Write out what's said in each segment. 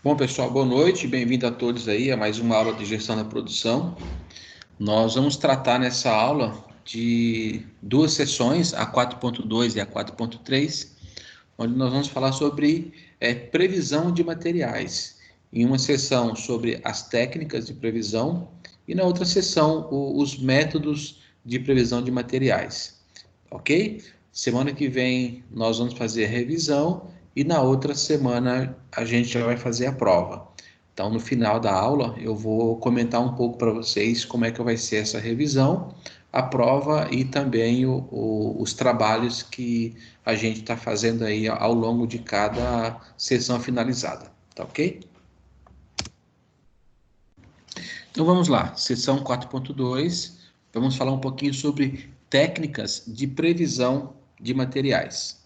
Bom, pessoal, boa noite, bem-vindo a todos aí a mais uma aula de gestão da produção. Nós vamos tratar nessa aula de duas sessões, a 4.2 e a 4.3, onde nós vamos falar sobre previsão de materiais. Em uma sessão sobre as técnicas de previsão e na outra sessão os métodos de previsão de materiais, ok? Semana que vem nós vamos fazer a revisão e na outra semana a gente já vai fazer a prova. Então, no final da aula, eu vou comentar um pouco para vocês como é que vai ser essa revisão, a prova e também os trabalhos que a gente está fazendo aí ao longo de cada sessão finalizada, tá ok? Então vamos lá, sessão 4.2, vamos falar um pouquinho sobre técnicas de previsão de materiais.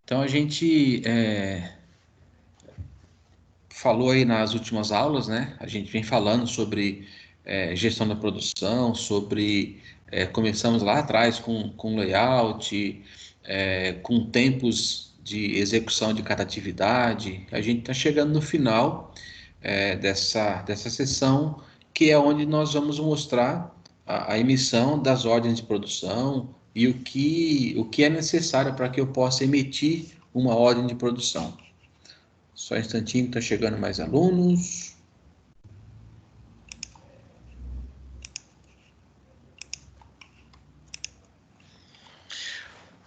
Então a gente falou aí nas últimas aulas, né? A gente vem falando sobre gestão da produção, sobre começamos lá atrás com layout, com tempos de execução de cada atividade. A gente está chegando no final dessa sessão, que é onde nós vamos mostrar a emissão das ordens de produção e o que é necessário para que eu possa emitir uma ordem de produção. Só um instantinho, está chegando mais alunos.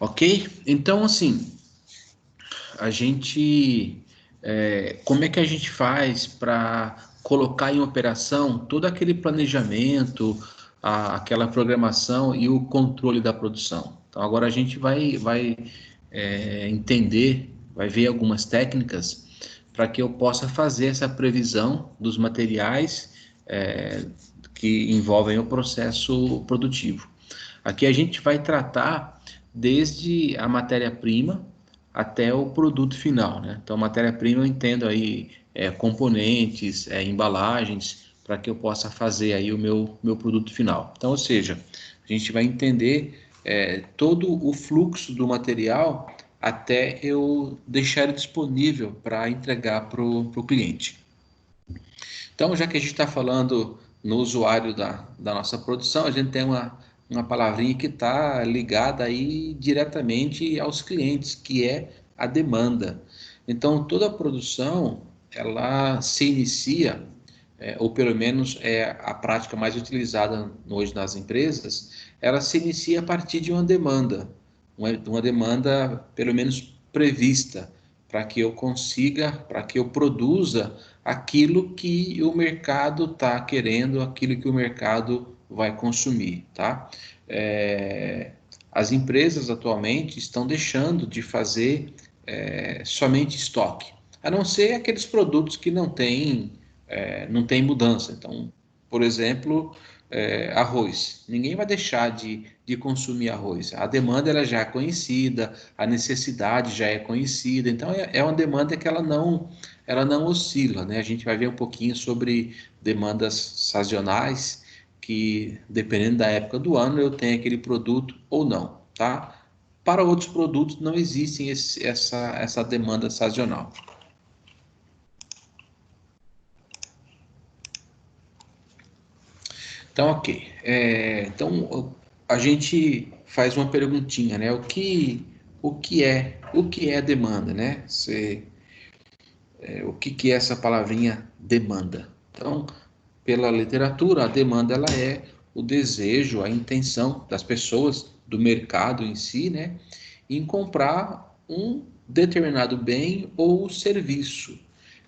Ok? Então, assim, a gente. Como é que a gente faz para colocar em operação todo aquele planejamento, aquela programação e o controle da produção? Então, agora a gente vai entender, vai ver algumas técnicas para que eu possa fazer essa previsão dos materiais que envolvem o processo produtivo. Aqui a gente vai tratar desde a matéria-prima até o produto final, né? Então, matéria-prima eu entendo aí componentes, embalagens, para que eu possa fazer aí o meu produto final. Então, ou seja, a gente vai entender todo o fluxo do material até eu deixar ele disponível para entregar para o cliente. Então, já que a gente está falando no usuário da nossa produção, a gente tem uma palavrinha que está ligada aí diretamente aos clientes, que é a demanda. Então, toda a produção, ela se inicia, ou pelo menos é a prática mais utilizada hoje nas empresas, ela se inicia a partir de uma demanda, uma demanda pelo menos prevista, para que eu consiga, para que eu produza aquilo que o mercado está querendo, aquilo que o mercado vai consumir, tá? As empresas atualmente estão deixando de fazer somente estoque, a não ser aqueles produtos que não tem mudança. Então, por exemplo, arroz. Ninguém vai deixar de consumir arroz. A demanda ela já é conhecida, a necessidade já é conhecida. Então, é uma demanda que ela não oscila, né? A gente vai ver um pouquinho sobre demandas sazonais, que dependendo da época do ano eu tenho aquele produto ou não, tá? Para outros produtos não existe essa demanda sazonal. Então, ok. Então, a gente faz uma perguntinha, né? O que é demanda, né? O que é essa palavrinha demanda? Então, pela literatura, a demanda ela é o desejo, a intenção das pessoas, do mercado em si, né? Em comprar um determinado bem ou serviço.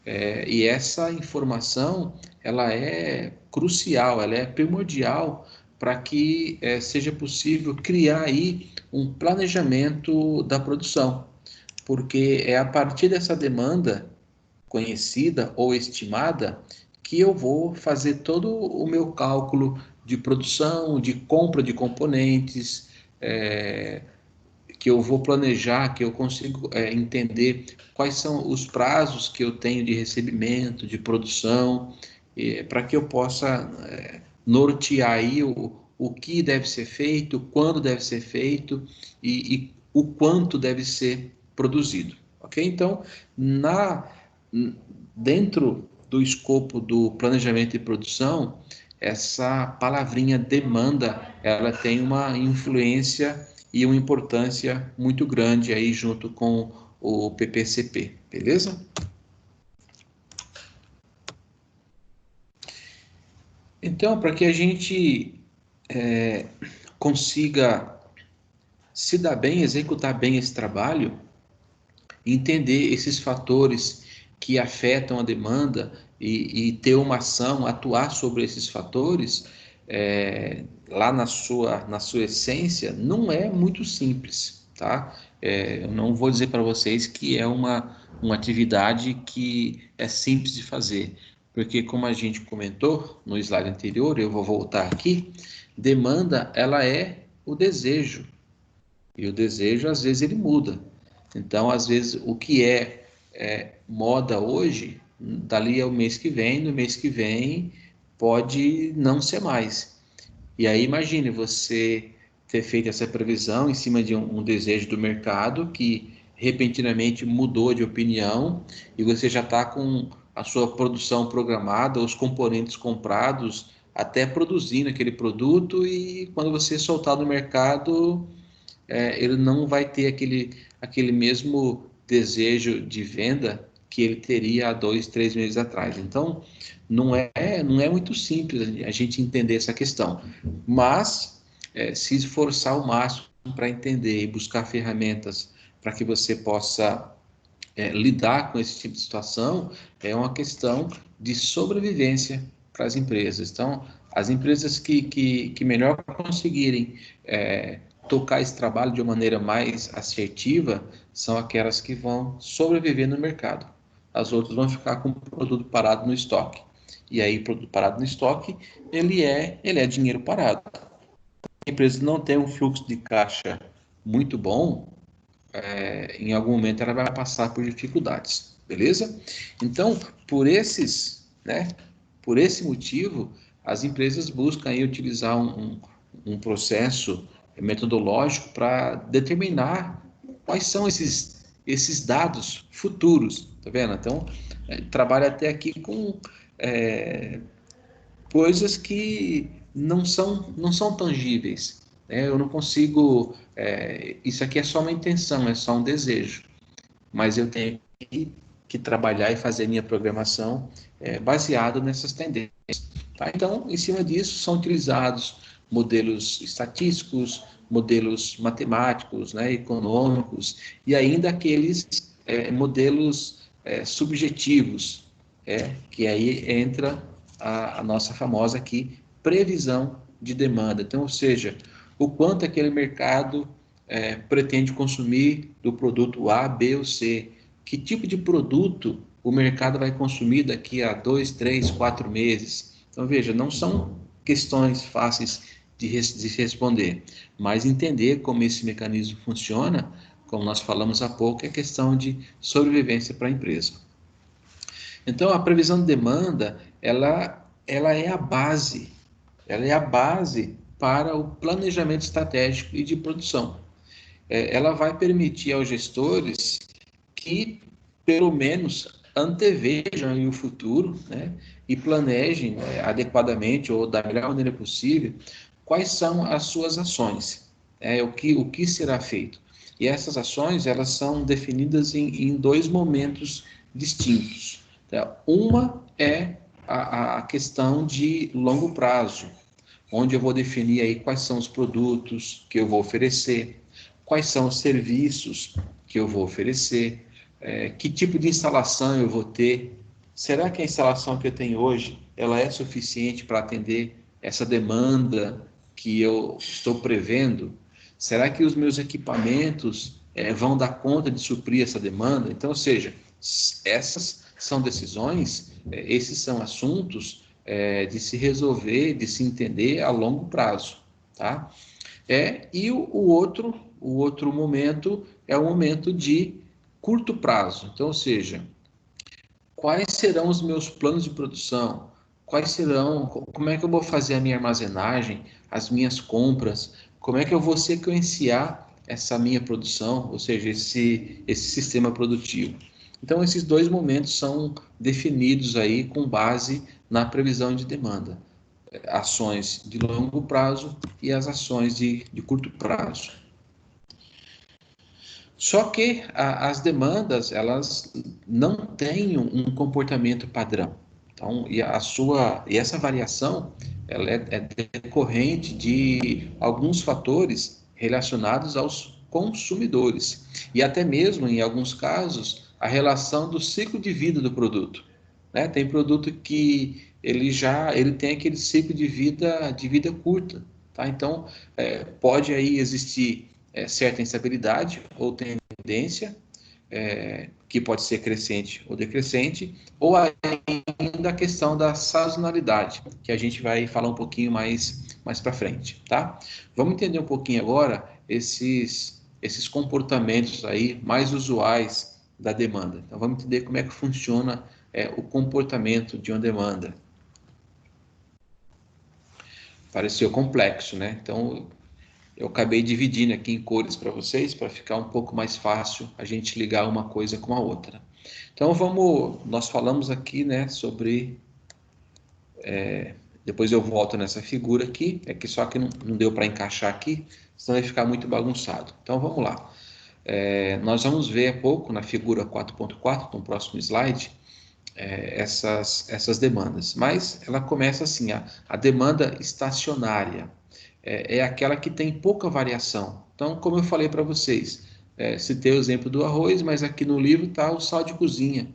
E essa informação ela é crucial, ela é primordial para que seja possível criar aí um planejamento da produção, porque é a partir dessa demanda conhecida ou estimada que eu vou fazer todo o meu cálculo de produção, de compra de componentes, é, que eu vou planejar, que eu consigo entender quais são os prazos que eu tenho de recebimento, de produção, para que eu possa nortear aí o que deve ser feito, quando deve ser feito o quanto deve ser produzido, ok? Então, dentro do escopo do planejamento de produção, essa palavrinha demanda, ela tem uma influência e uma importância muito grande aí junto com o PPCP, beleza? Então, para que a gente consiga se dar bem, executar bem esse trabalho, entender esses fatores que afetam a demanda e ter uma ação, atuar sobre esses fatores, lá na sua essência, não é muito simples, tá? Eu não vou dizer para vocês que é uma atividade que é simples de fazer, porque como a gente comentou no slide anterior, eu vou voltar aqui, demanda, ela é o desejo, e o desejo, às vezes, ele muda. Então, às vezes, o que é moda hoje, dali ao mês que vem, no mês que vem, pode não ser mais. E aí, imagine você ter feito essa previsão em cima de um desejo do mercado que repentinamente mudou de opinião e você já está com a sua produção programada, os componentes comprados, até produzindo aquele produto e quando você soltar no mercado ele não vai ter aquele mesmo desejo de venda que ele teria há 2, 3 meses atrás. Então, não é muito simples a gente entender essa questão. Mas, se esforçar ao máximo para entender e buscar ferramentas para que você possa lidar com esse tipo de situação, é uma questão de sobrevivência para as empresas. Então, as empresas que melhor conseguirem tocar esse trabalho de uma maneira mais assertiva são aquelas que vão sobreviver no mercado. As outras vão ficar com o produto parado no estoque. E aí, produto parado no estoque, ele é dinheiro parado. A empresa não tem um fluxo de caixa muito bom, em algum momento ela vai passar por dificuldades, beleza? Então, por esse motivo, as empresas buscam aí utilizar um processo metodológico para determinar quais são esses dados futuros, tá vendo? Então, trabalha até aqui com coisas que não são tangíveis, né? Eu não consigo. Isso aqui é só uma intenção, é só um desejo, mas eu tenho que trabalhar e fazer minha programação baseado nessas tendências. Tá? Então, em cima disso, são utilizados modelos estatísticos, modelos matemáticos, né, econômicos, e ainda aqueles modelos subjetivos, que aí entra a nossa famosa aqui, previsão de demanda. Então, ou seja, o quanto aquele mercado pretende consumir do produto A, B ou C, que tipo de produto o mercado vai consumir daqui a 2, 3, 4 meses. Então, veja, não são questões fáceis de se responder, mas entender como esse mecanismo funciona, como nós falamos há pouco, é questão de sobrevivência para a empresa. Então, a previsão de demanda, ela é a base para o planejamento estratégico e de produção. Ela vai permitir aos gestores que, pelo menos, antevejam o futuro, né, e planejem adequadamente ou da melhor maneira possível quais são as suas ações, o que será feito. E essas ações elas são definidas em dois momentos distintos. Tá? Uma é a questão de longo prazo, onde eu vou definir aí quais são os produtos que eu vou oferecer, quais são os serviços que eu vou oferecer, que tipo de instalação eu vou ter. Será que a instalação que eu tenho hoje ela é suficiente para atender essa demanda que eu estou prevendo? Será que os meus equipamentos vão dar conta de suprir essa demanda? Então, ou seja, essas são decisões, esses são assuntos de se resolver, de se entender a longo prazo, tá? E o outro momento é o momento de curto prazo. Então, ou seja, quais serão os meus planos de produção? Como é que eu vou fazer a minha armazenagem, as minhas compras? Como é que eu vou sequenciar essa minha produção, ou seja, esse sistema produtivo. Então, esses dois momentos são definidos aí com base na previsão de demanda. Ações de longo prazo e as ações de curto prazo. Só que as demandas, elas não têm um comportamento padrão. Então, e essa variação, ela é decorrente de alguns fatores relacionados aos consumidores. E até mesmo, em alguns casos, a relação do ciclo de vida do produto. Né? Tem produto que ele tem aquele ciclo de vida curta. Tá? Então, pode aí existir certa instabilidade ou tendência, que pode ser crescente ou decrescente, ou ainda a questão da sazonalidade, que a gente vai falar um pouquinho mais para frente, tá? Vamos entender um pouquinho agora esses comportamentos aí mais usuais da demanda. Então, vamos entender como é que funciona o comportamento de uma demanda. Pareceu complexo, né? Então, eu acabei dividindo aqui em cores para vocês, para ficar um pouco mais fácil a gente ligar uma coisa com a outra. Então, nós falamos aqui, né, sobre... depois eu volto nessa figura aqui, é que só que não deu para encaixar aqui, senão vai ficar muito bagunçado. Então, vamos lá. Nós vamos ver um pouco na figura 4.4, no próximo slide, essas demandas. Mas ela começa assim, a demanda estacionária é aquela que tem pouca variação. Então, como eu falei para vocês, citei o exemplo do arroz, mas aqui no livro está o sal de cozinha.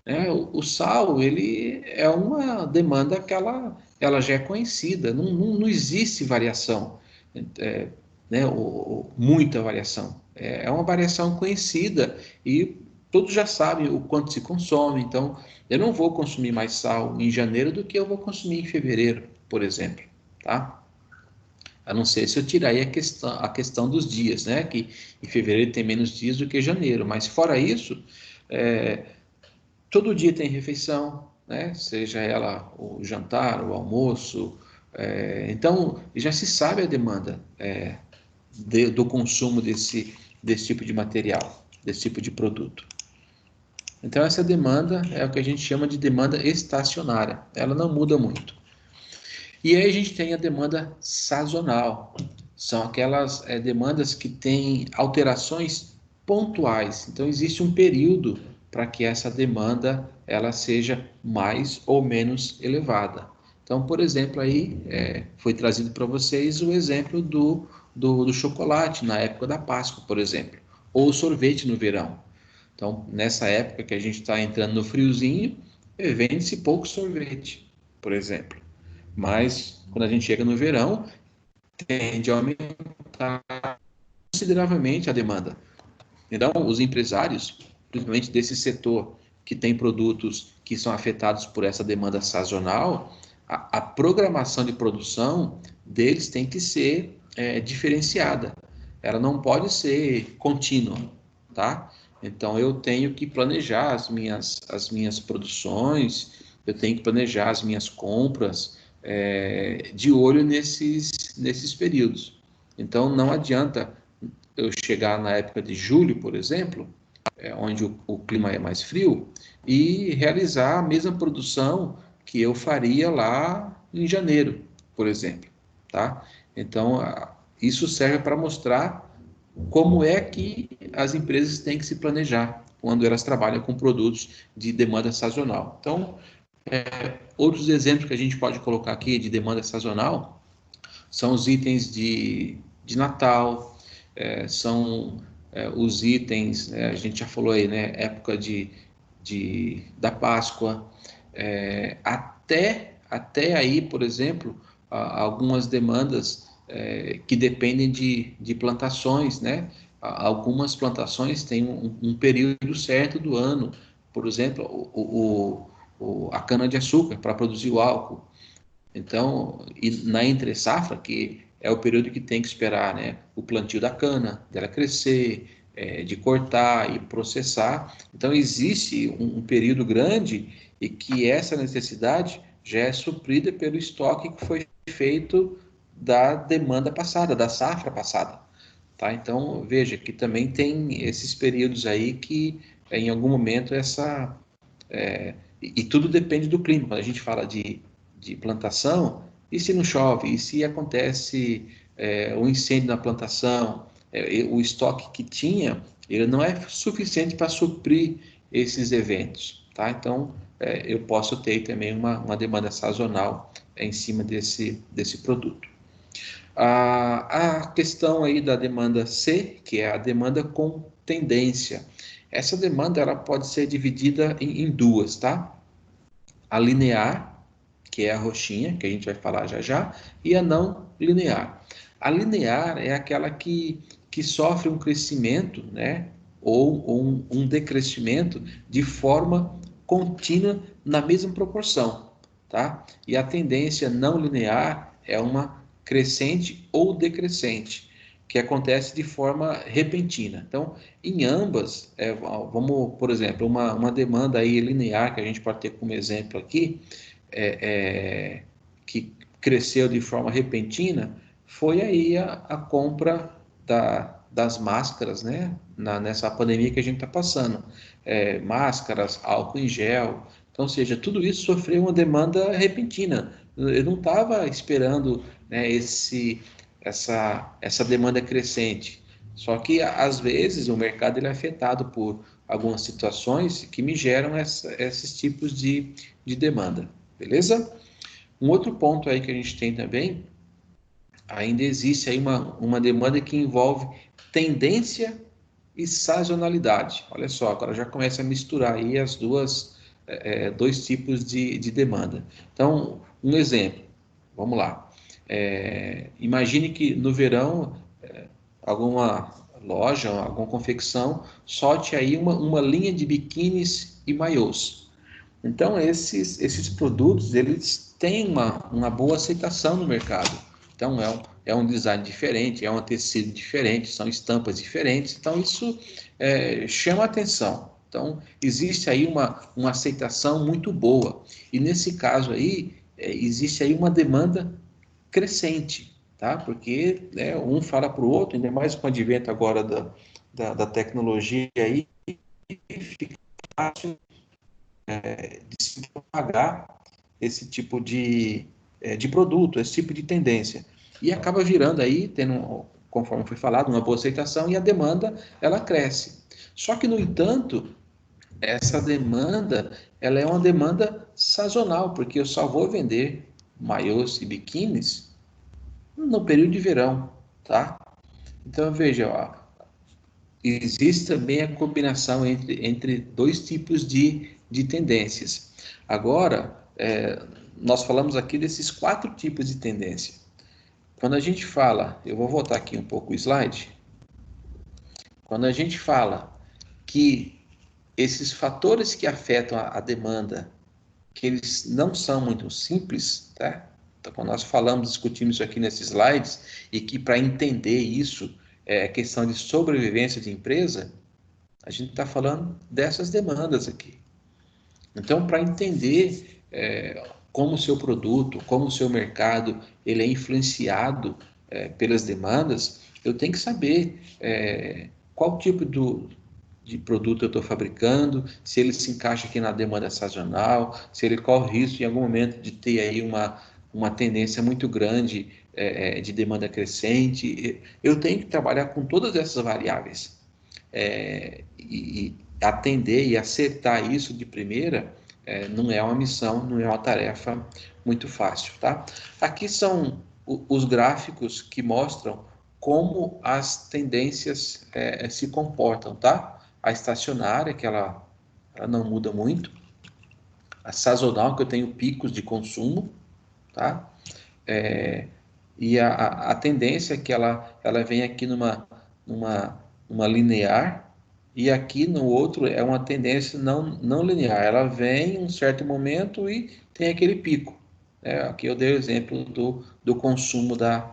Né? O sal, ele é uma demanda que ela já é conhecida, não existe variação, né? Muita variação. É uma variação conhecida e todos já sabem o quanto se consome, então eu não vou consumir mais sal em janeiro do que eu vou consumir em fevereiro, por exemplo, tá? A não ser se eu tirar aí a questão dos dias, né? Que em fevereiro tem menos dias do que janeiro, mas fora isso, é, todo dia tem refeição, né? Seja ela o jantar, o almoço. Então, já se sabe a demanda do consumo desse tipo de material, desse tipo de produto. Então, essa demanda é o que a gente chama de demanda estacionária. Ela não muda muito. E aí a gente tem a demanda sazonal. São aquelas demandas que têm alterações pontuais. Então, existe um período para que essa demanda ela seja mais ou menos elevada. Então, por exemplo, aí foi trazido para vocês o exemplo do chocolate na época da Páscoa, por exemplo, ou o sorvete no verão. Então, nessa época que a gente está entrando no friozinho, vende-se pouco sorvete, por exemplo. Mas, quando a gente chega no verão, tende a aumentar consideravelmente a demanda. Então, os empresários, principalmente desse setor que tem produtos que são afetados por essa demanda sazonal, a programação de produção deles tem que ser diferenciada. Ela não pode ser contínua, tá? Então, eu tenho que planejar as minhas produções, eu tenho que planejar as minhas compras de olho nesses períodos. Então, não adianta eu chegar na época de julho, por exemplo, onde o clima é mais frio, e realizar a mesma produção que eu faria lá em janeiro, por exemplo, tá? Então, isso serve para mostrar como é que as empresas têm que se planejar quando elas trabalham com produtos de demanda sazonal. Então, outros exemplos que a gente pode colocar aqui de demanda sazonal são os itens de Natal, são os itens, a gente já falou aí, né? Época da Páscoa, até aí, por exemplo, algumas demandas que dependem de plantações, né? Algumas plantações têm um período certo do ano, por exemplo, a cana-de-açúcar para produzir o álcool. Então, e na entre safra, que é o período que tem que esperar, né, o plantio da cana, dela crescer, de cortar e processar. Então, existe um período grande e que essa necessidade já é suprida pelo estoque que foi feito da demanda passada, da safra passada. tá? Então, veja que também tem esses períodos aí que, em algum momento, e tudo depende do clima. Quando a gente fala de plantação, e se não chove? E se acontece um incêndio na plantação? O estoque que tinha, ele não é suficiente para suprir esses eventos, tá? Então, eu posso ter também uma demanda sazonal em cima desse produto. A questão aí da demanda C, que é a demanda com tendência. Essa demanda ela pode ser dividida em duas, tá? A linear, que é a roxinha, que a gente vai falar já já, e a não linear. A linear é aquela que sofre um crescimento, né? Ou um decrescimento de forma contínua na mesma proporção, tá? E a tendência não linear é uma crescente ou decrescente, que acontece de forma repentina. Então, em ambas, vamos, por exemplo, uma demanda aí linear, que a gente pode ter como exemplo aqui, que cresceu de forma repentina, foi aí a compra das máscaras, né? Nessa pandemia que a gente está passando. Máscaras, álcool em gel. Então, ou seja, tudo isso sofreu uma demanda repentina. Eu não estava esperando, né, essa demanda crescente. Só que, às vezes, o mercado ele é afetado por algumas situações que me geram esses tipos de demanda. Beleza? Um outro ponto aí que a gente tem também, ainda existe aí uma demanda que envolve tendência e sazonalidade. Olha só, agora já começa a misturar aí dois tipos de demanda. Então, um exemplo, vamos lá. Imagine que no verão, alguma loja, alguma confecção, solte aí uma linha de biquínis e maiôs. Então, esses produtos, eles têm uma boa aceitação no mercado. Então, é um design diferente, é um tecido diferente, são estampas diferentes. Então, isso chama atenção. Então, existe aí uma aceitação muito boa. E nesse caso aí, existe aí uma demanda crescente, tá? Porque né, um fala para o outro, ainda mais com o advento agora da tecnologia aí, fica fácil de se propagar esse tipo de produto, esse tipo de tendência. E acaba virando aí, tendo, conforme foi falado, uma boa aceitação e a demanda, ela cresce. Só que, no entanto, essa demanda, ela é uma demanda sazonal, porque eu só vou vender maiôs e biquínis no período de verão, tá? Então, veja, ó, existe também a combinação entre dois tipos de tendências. Agora, nós falamos aqui desses 4 tipos de tendência. Quando a gente fala, eu vou voltar aqui um pouco o slide, quando a gente fala que esses fatores que afetam a demanda, que eles não são muito simples, tá? Então, quando nós falamos, discutimos isso aqui nesses slides, e que para entender isso é questão de sobrevivência de empresa, a gente está falando dessas demandas aqui. Então, para entender como o seu produto, como o seu mercado, ele é influenciado pelas demandas, eu tenho que saber qual tipo de produto eu estou fabricando, se ele se encaixa aqui na demanda sazonal, se ele corre risco em algum momento de ter aí uma tendência muito grande de demanda crescente. Eu tenho que trabalhar com todas essas variáveis e atender e acertar isso de primeira não é uma missão, não é uma tarefa muito fácil, tá? Aqui são os gráficos que mostram como as tendências se comportam, tá? A estacionária, que ela não muda muito, a sazonal, que eu tenho picos de consumo, tá? E a tendência é que ela vem aqui numa linear, e aqui no outro é uma tendência não linear. Ela vem em um certo momento e tem aquele pico. Aqui eu dei o exemplo do consumo da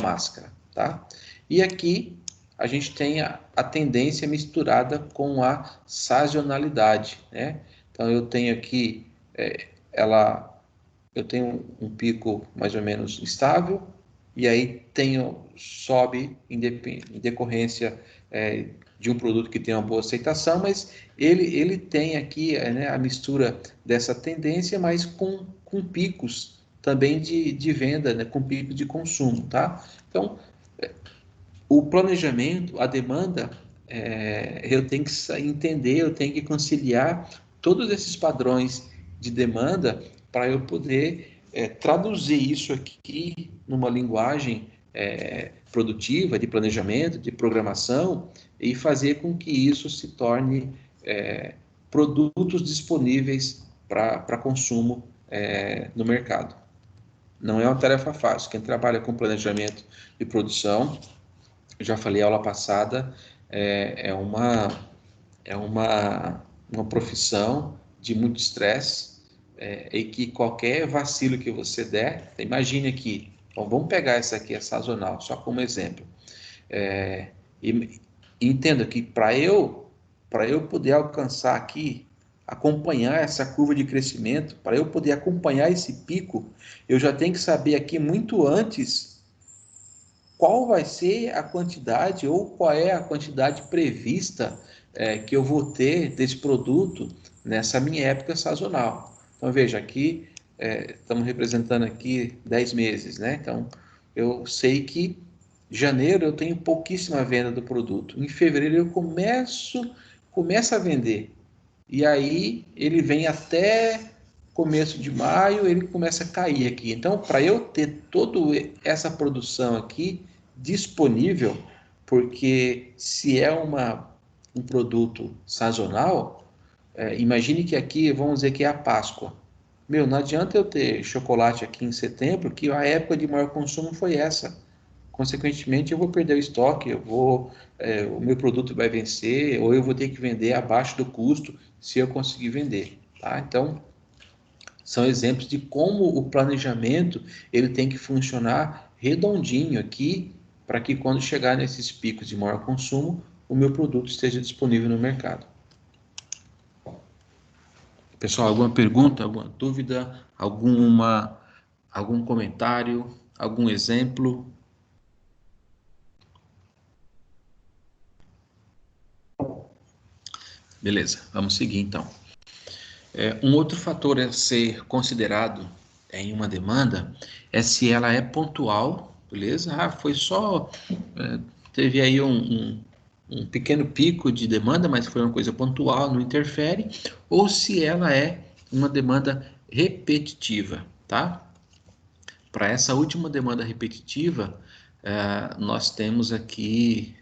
máscara. Tá? E aqui a gente tem a tendência misturada com a sazonalidade. Né? Então eu tenho aqui, eu tenho um pico mais ou menos estável, e aí sobe em decorrência de um produto que tem uma boa aceitação, mas ele tem aqui, né, a mistura dessa tendência, mas com picos também de venda, né, com picos de consumo, tá? Então, o planejamento, a demanda, eu tenho que entender, eu tenho que conciliar todos esses padrões de demanda para eu poder traduzir isso aqui numa linguagem produtiva, de planejamento, de programação, e fazer com que isso se torne produtos disponíveis para consumo no mercado. Não é uma tarefa fácil. Quem trabalha com planejamento de produção, eu já falei aula passada, é uma profissão de muito estresse, e que qualquer vacilo que você der, imagine aqui, então vamos pegar essa aqui, a sazonal, só como exemplo. E entenda que para eu poder alcançar aqui, acompanhar essa curva de crescimento, para eu poder acompanhar esse pico, eu já tenho que saber aqui muito antes qual vai ser a quantidade ou qual é a quantidade prevista que eu vou ter desse produto nessa minha época sazonal. Então, veja, aqui estamos representando aqui 10 meses, né? Então, eu sei que janeiro eu tenho pouquíssima venda do produto. Em fevereiro eu começo a vender. E aí ele vem até começo de maio, ele começa a cair aqui. Então, para eu ter toda essa produção aqui disponível, porque se é um produto sazonal, imagine que aqui, vamos dizer que é a Páscoa. Meu, não adianta eu ter chocolate aqui em setembro, que a época de maior consumo foi essa. Consequentemente, eu vou perder o estoque, o meu produto vai vencer, ou eu vou ter que vender abaixo do custo se eu conseguir vender. Tá? Então, são exemplos de como o planejamento ele tem que funcionar redondinho aqui, para que quando chegar nesses picos de maior consumo, o meu produto esteja disponível no mercado. Pessoal, alguma pergunta, alguma dúvida, algum comentário, algum exemplo? Beleza, vamos seguir então. Um outro fator a ser considerado em uma demanda é se ela é pontual, beleza? Foi só. Teve aí um pequeno pico de demanda, mas foi uma coisa pontual, não interfere, ou se ela é uma demanda repetitiva, tá? Para essa última demanda repetitiva, nós temos aqui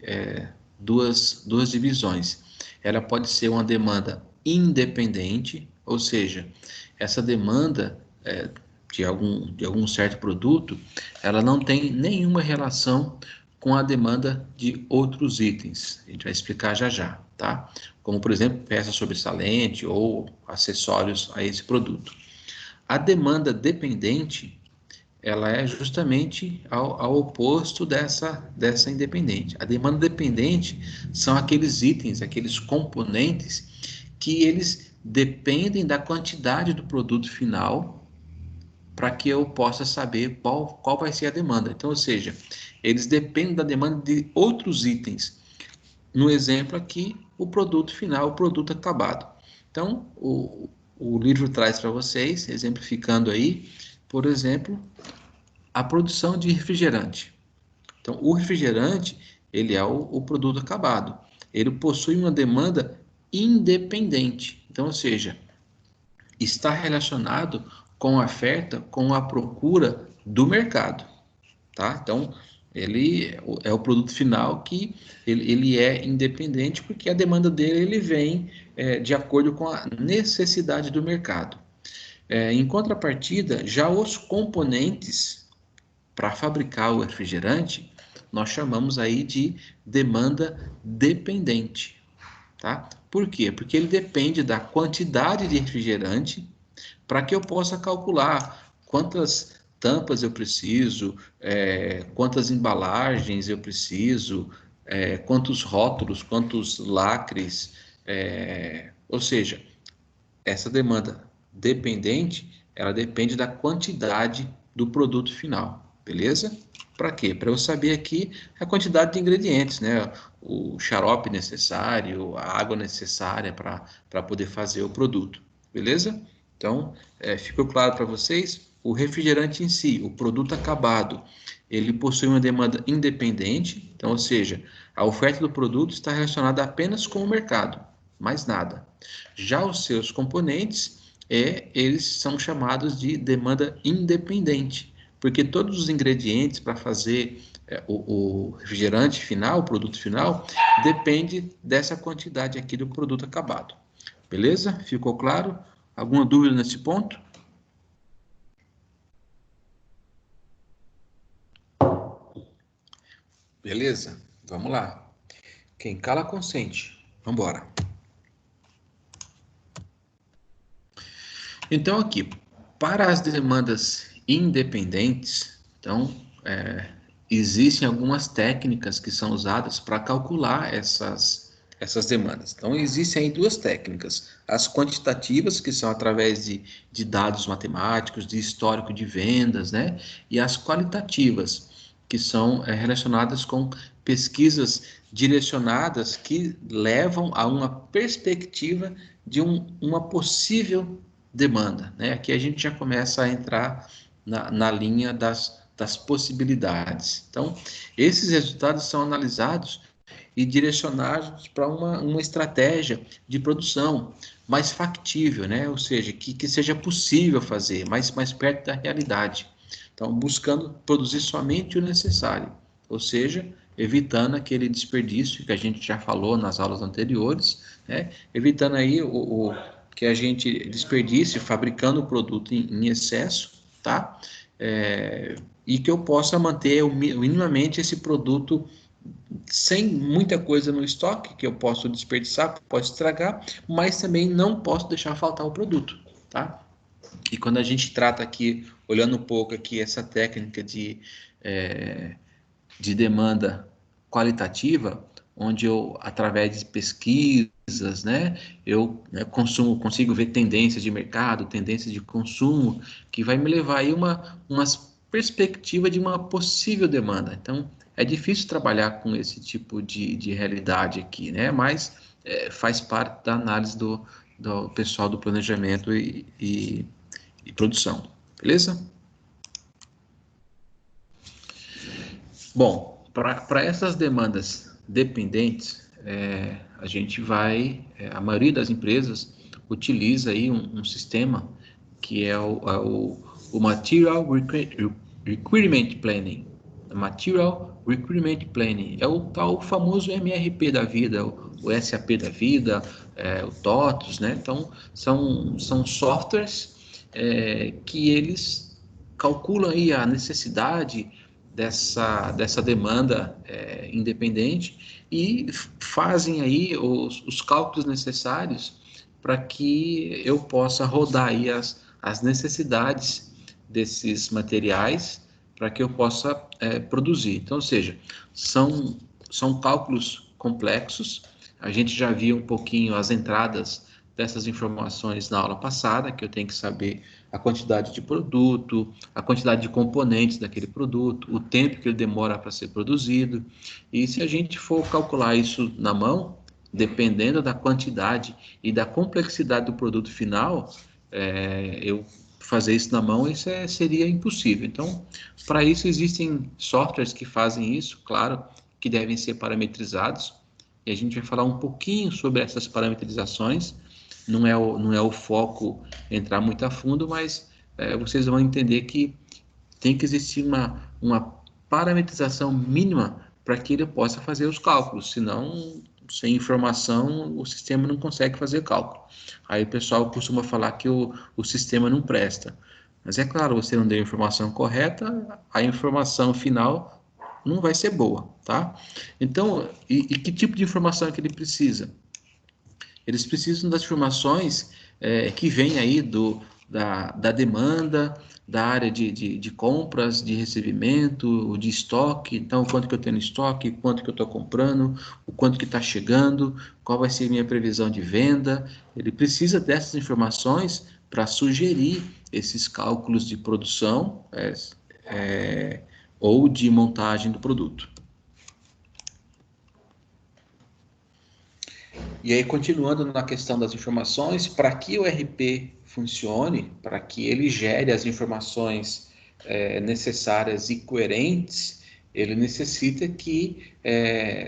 duas divisões. Ela pode ser uma demanda independente, ou seja, essa demanda de algum certo produto, ela não tem nenhuma relação com a demanda de outros itens. A gente vai explicar já já, tá? Como, por exemplo, peça sobressalente ou acessórios a esse produto. A demanda dependente, ela é justamente ao oposto dessa independente. A demanda dependente são aqueles itens, aqueles componentes que eles dependem da quantidade do produto final para que eu possa saber qual vai ser a demanda. Então, ou seja, eles dependem da demanda de outros itens. No exemplo aqui, o produto final, o produto acabado. Então, o livro traz para vocês, exemplificando aí, por exemplo, a produção de refrigerante. Então, o refrigerante, ele é o produto acabado. Ele possui uma demanda independente. Então, ou seja, está relacionado com a oferta, com a procura do mercado, tá? Então, ele é o produto final que ele é independente porque a demanda dele ele vem de acordo com a necessidade do mercado. Em contrapartida, já os componentes para fabricar o refrigerante, nós chamamos aí de demanda dependente, tá? Por quê? Porque ele depende da quantidade de refrigerante para que eu possa calcular quantas tampas eu preciso, quantas embalagens eu preciso, quantos rótulos, quantos lacres, ou seja, essa demanda dependente, ela depende da quantidade do produto final, beleza? Para quê? Para eu saber aqui a quantidade de ingredientes, né? O xarope necessário, a água necessária para poder fazer o produto, beleza? Então, ficou claro para vocês? O refrigerante em si, o produto acabado, ele possui uma demanda independente, então, ou seja, a oferta do produto está relacionada apenas com o mercado, mais nada. Já os seus componentes, eles são chamados de demanda independente, porque todos os ingredientes para fazer o refrigerante final, o produto final, depende dessa quantidade aqui do produto acabado. Beleza? Ficou claro? Alguma dúvida nesse ponto? Beleza? Vamos lá. Quem cala consente. Vamos embora. Então, aqui, para as demandas independentes, então, existem algumas técnicas que são usadas para calcular essas demandas. Então, existem aí duas técnicas. As quantitativas, que são através de dados matemáticos, de histórico de vendas, né? E as qualitativas, que são relacionadas com pesquisas direcionadas que levam a uma perspectiva de uma possível demanda, né? Aqui a gente já começa a entrar na linha das possibilidades. Então, esses resultados são analisados e direcionados para uma estratégia de produção mais factível, né? Ou seja, que seja possível fazer, mais perto da realidade. Então, buscando produzir somente o necessário, ou seja, evitando aquele desperdício que a gente já falou nas aulas anteriores, né? Evitando aí que a gente desperdice fabricando o produto em excesso, tá? E que eu possa manter minimamente esse produto sem muita coisa no estoque, que eu posso desperdiçar, posso estragar, mas também não posso deixar faltar o produto, tá? E quando a gente trata aqui, olhando um pouco aqui essa técnica de demanda qualitativa, onde eu, através de pesquisas, né, eu consigo ver tendências de mercado, tendências de consumo, que vai me levar aí uma perspectiva de uma possível demanda. Então, é difícil trabalhar com esse tipo de realidade aqui, né, mas faz parte da análise do pessoal do planejamento e produção, beleza? Bom, para essas demandas dependentes, a gente a maioria das empresas utiliza aí um sistema que é o Material Requirement Planning. Material Requirement Planning é o tal famoso MRP da vida, o SAP da vida, o TOTOS, né? Então, são softwares que eles calculam aí a necessidade dessa demanda independente e fazem aí os cálculos necessários para que eu possa rodar aí as necessidades desses materiais para que eu possa produzir. Então, ou seja, são cálculos complexos. A gente já viu um pouquinho as entradas dessas informações na aula passada, que eu tenho que saber a quantidade de produto, a quantidade de componentes daquele produto, o tempo que ele demora para ser produzido. E se a gente for calcular isso na mão, dependendo da quantidade e da complexidade do produto final, eu fazer isso na mão, seria impossível. Então, para isso existem softwares que fazem isso, claro, que devem ser parametrizados, e a gente vai falar um pouquinho sobre essas parametrizações. Não é o foco entrar muito a fundo, mas vocês vão entender que tem que existir uma parametrização mínima para que ele possa fazer os cálculos, senão, sem informação, o sistema não consegue fazer cálculo. Aí o pessoal costuma falar que o sistema não presta. Mas é claro, você não deu a informação correta, a informação final não vai ser boa, tá? Então, e que tipo de informação é que ele precisa? Eles precisam das informações que vêm aí da demanda, da área de compras, de recebimento, de estoque. Então, o quanto que eu tenho no estoque, quanto que eu estou comprando, o quanto que está chegando, qual vai ser a minha previsão de venda. Ele precisa dessas informações para sugerir esses cálculos de produção, ou de montagem do produto. E aí, continuando na questão das informações, para que o RP funcione, para que ele gere as informações necessárias e coerentes, ele necessita que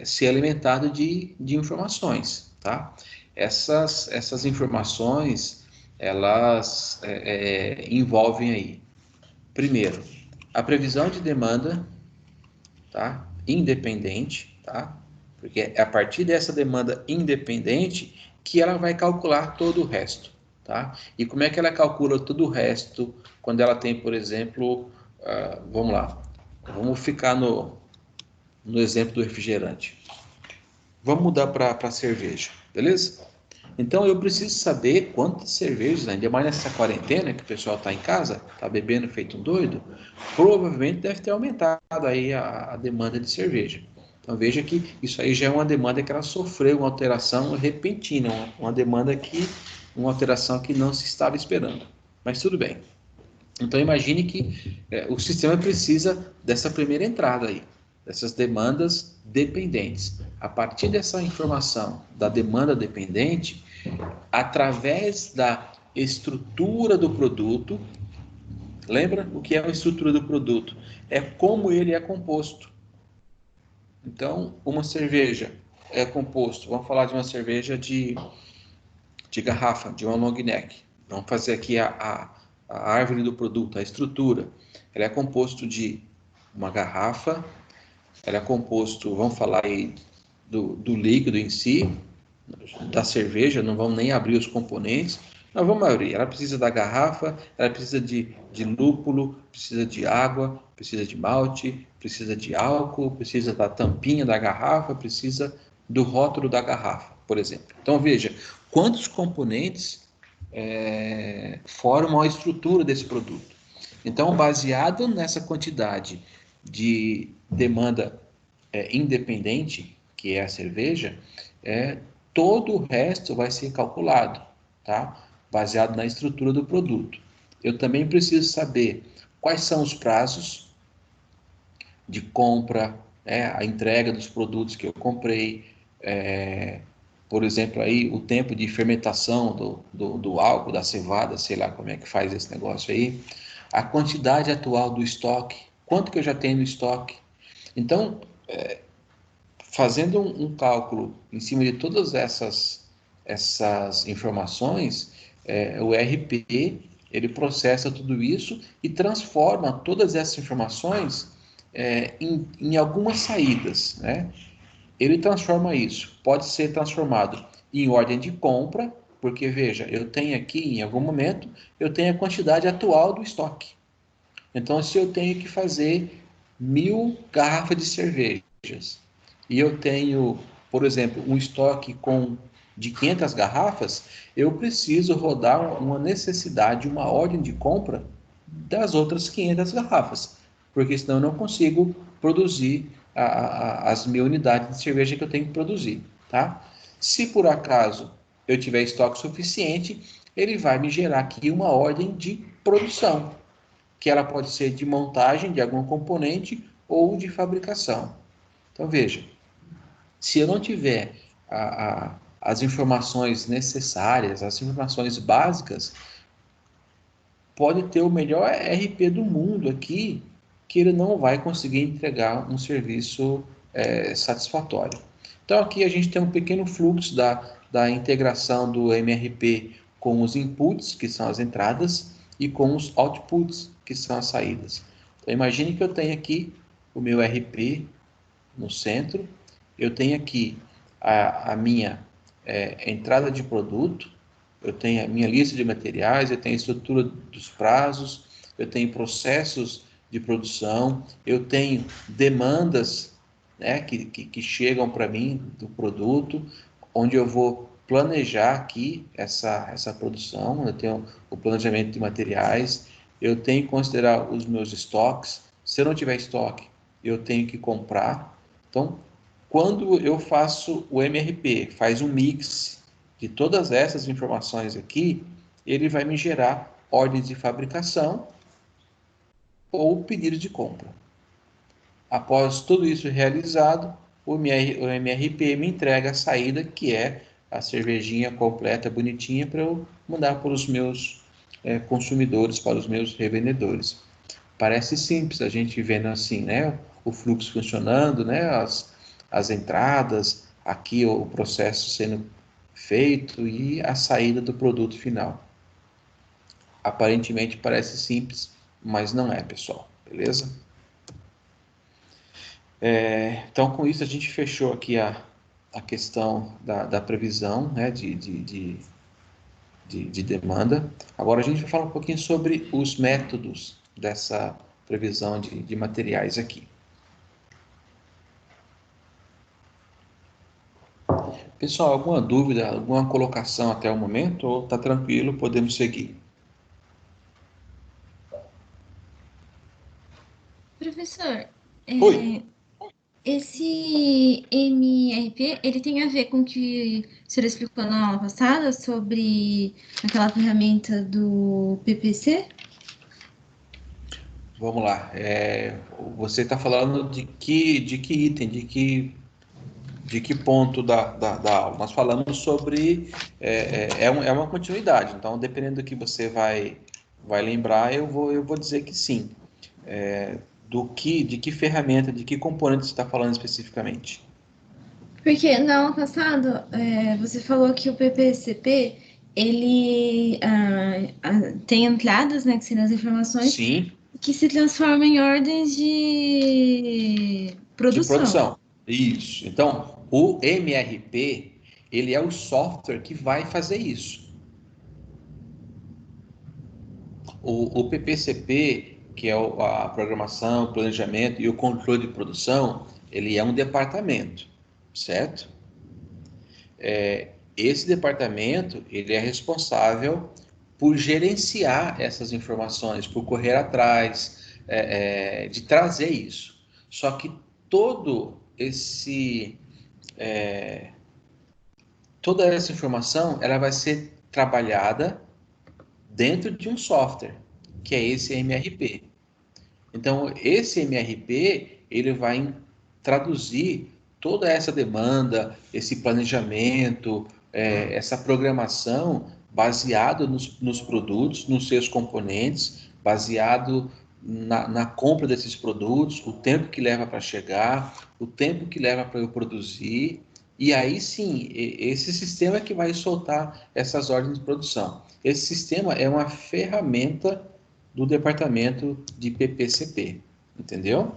ser alimentado de informações, tá? Essas informações, elas envolvem aí, primeiro, a previsão de demanda, tá? Independente, tá? Porque é a partir dessa demanda independente que ela vai calcular todo o resto, tá? E como é que ela calcula todo o resto quando ela tem, por exemplo, vamos lá, vamos ficar no exemplo do refrigerante. Vamos mudar para a cerveja, beleza? Então eu preciso saber quantas cervejas, né? Ainda mais nessa quarentena que o pessoal está em casa, está bebendo feito um doido, provavelmente deve ter aumentado aí a demanda de cerveja. Então veja que isso aí já é uma demanda que ela sofreu uma alteração repentina, uma alteração que não se estava esperando. Mas tudo bem. Então imagine que o sistema precisa dessa primeira entrada aí, dessas demandas dependentes. A partir dessa informação da demanda dependente, através da estrutura do produto, lembra o que é a estrutura do produto? É como ele é composto. Então, uma cerveja é composto, vamos falar de uma cerveja de garrafa, de uma long neck. Vamos fazer aqui a árvore do produto, a estrutura. Ela é composto de uma garrafa, ela é composto, vamos falar aí do líquido em si, da cerveja, não vamos nem abrir os componentes, nós vamos abrir. Ela precisa da garrafa, ela precisa de lúpulo, precisa de água, precisa de malte, precisa de álcool, precisa da tampinha da garrafa, precisa do rótulo da garrafa, por exemplo. Então veja, quantos componentes formam a estrutura desse produto. Então, baseado nessa quantidade de demanda independente, que é a cerveja, todo o resto vai ser calculado, tá? Baseado na estrutura do produto. Eu também preciso saber quais são os prazos de compra, a entrega dos produtos que eu comprei, por exemplo, aí o tempo de fermentação do álcool, da cevada, sei lá como é que faz esse negócio aí, a quantidade atual do estoque, quanto que eu já tenho no estoque. Então, fazendo um cálculo em cima de todas essas informações, o RP ele processa tudo isso e transforma todas essas informações em algumas saídas, né? Ele transforma isso, pode ser transformado em ordem de compra, porque veja, eu tenho aqui em algum momento, eu tenho a quantidade atual do estoque. Então, se eu tenho que fazer 1.000 garrafas de cervejas e eu tenho, por exemplo, um estoque de 500 garrafas, eu preciso rodar uma necessidade, uma ordem de compra das outras 500 garrafas, porque senão eu não consigo produzir as 1.000 unidades de cerveja que eu tenho que produzir, tá? Se por acaso eu tiver estoque suficiente, ele vai me gerar aqui uma ordem de produção, que ela pode ser de montagem de algum componente ou de fabricação. Então veja, se eu não tiver as informações necessárias, as informações básicas, pode ter o melhor RP do mundo aqui, que ele não vai conseguir entregar um serviço satisfatório. Então aqui a gente tem um pequeno fluxo da integração do MRP com os inputs, que são as entradas, e com os outputs, que são as saídas. Então imagine que eu tenho aqui o meu RP no centro, eu tenho aqui a minha entrada de produto, eu tenho a minha lista de materiais, eu tenho a estrutura dos prazos, eu tenho processos de produção, eu tenho demandas, né, que chegam para mim do produto, onde eu vou planejar aqui essa produção, eu tenho o planejamento de materiais, eu tenho que considerar os meus estoques, se eu não tiver estoque, eu tenho que comprar. Então, quando eu faço o MRP, faz um mix de todas essas informações aqui, ele vai me gerar ordens de fabricação ou pedidos de compra. Após tudo isso realizado, o MRP me entrega a saída, que é a cervejinha completa, bonitinha, para eu mandar para os meus consumidores, para os meus revendedores. Parece simples a gente vendo assim, né? O fluxo funcionando, né? As entradas, aqui o processo sendo feito e a saída do produto final. Aparentemente parece simples, mas não é, pessoal. Beleza? Então, com isso, a gente fechou aqui a questão da previsão, né, de demanda. Agora, a gente vai falar um pouquinho sobre os métodos dessa previsão de materiais aqui. Pessoal, alguma dúvida, alguma colocação até o momento? Ou está tranquilo, podemos seguir? Professor, Oi. é, esse MRP, ele tem a ver com o que o senhor explicou na aula passada sobre aquela ferramenta do PPC? Vamos lá. Você está falando de que item, de que ponto da aula? Nós falamos sobre. É uma continuidade, então, dependendo do que você vai lembrar, eu vou dizer que sim. De que ferramenta, de que componente você está falando especificamente? Porque na aula passada, você falou que o PPCP, ele tem entradas, né, que seriam as informações, Sim, que se transformam em ordens de de produção. produção. Isso. Então, o MRP, ele é o software que vai fazer isso. O PPCP, que é a programação, o planejamento e o controle de produção, ele é um departamento, certo? Esse departamento, ele é responsável por gerenciar essas informações, por correr atrás de trazer isso. Só que todo esse toda essa informação, ela vai ser trabalhada dentro de um software, que é esse MRP. Então, esse MRP, ele vai traduzir toda essa demanda, esse planejamento, essa programação baseado nos produtos, nos seus componentes, baseado na compra desses produtos, o tempo que leva para chegar, o tempo que leva para eu produzir, e aí sim, esse sistema é que vai soltar essas ordens de produção. Esse sistema é uma ferramenta do departamento de PPCP, entendeu?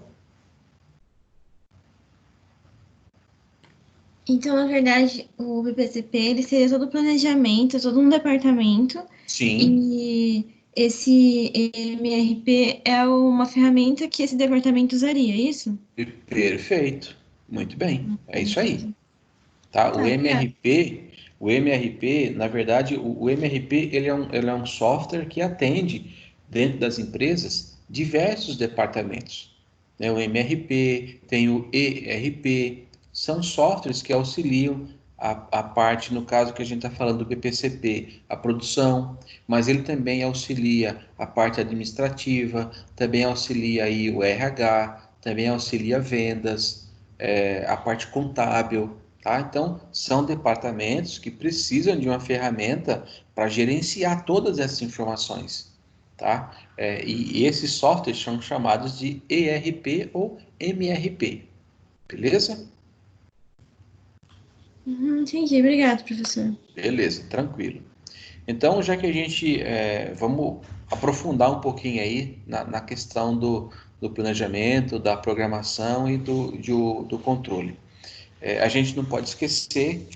Então, na verdade, o PPCP, ele seria todo o planejamento, todo um departamento, Sim, e esse MRP é uma ferramenta que esse departamento usaria, é isso? perfeito. Muito bem, é isso aí. Entendi. Tá? O Tá, obrigada. MRP, o MRP, na verdade, o MRP ele é um software que atende dentro das empresas diversos departamentos. Né? O MRP, tem o ERP, são softwares que auxiliam a parte, no caso que a gente está falando do PPCP, a produção, mas ele também auxilia a parte administrativa, também auxilia aí o RH, também auxilia vendas, a parte contábil, tá? Então, são departamentos que precisam de uma ferramenta para gerenciar todas essas informações, tá? E esses softwares são chamados de ERP ou MRP, beleza? Entendi, obrigado, professor. Beleza, tranquilo. Então, já que a gente vamos aprofundar um pouquinho aí na questão do planejamento, da programação e do controle. A gente não pode esquecer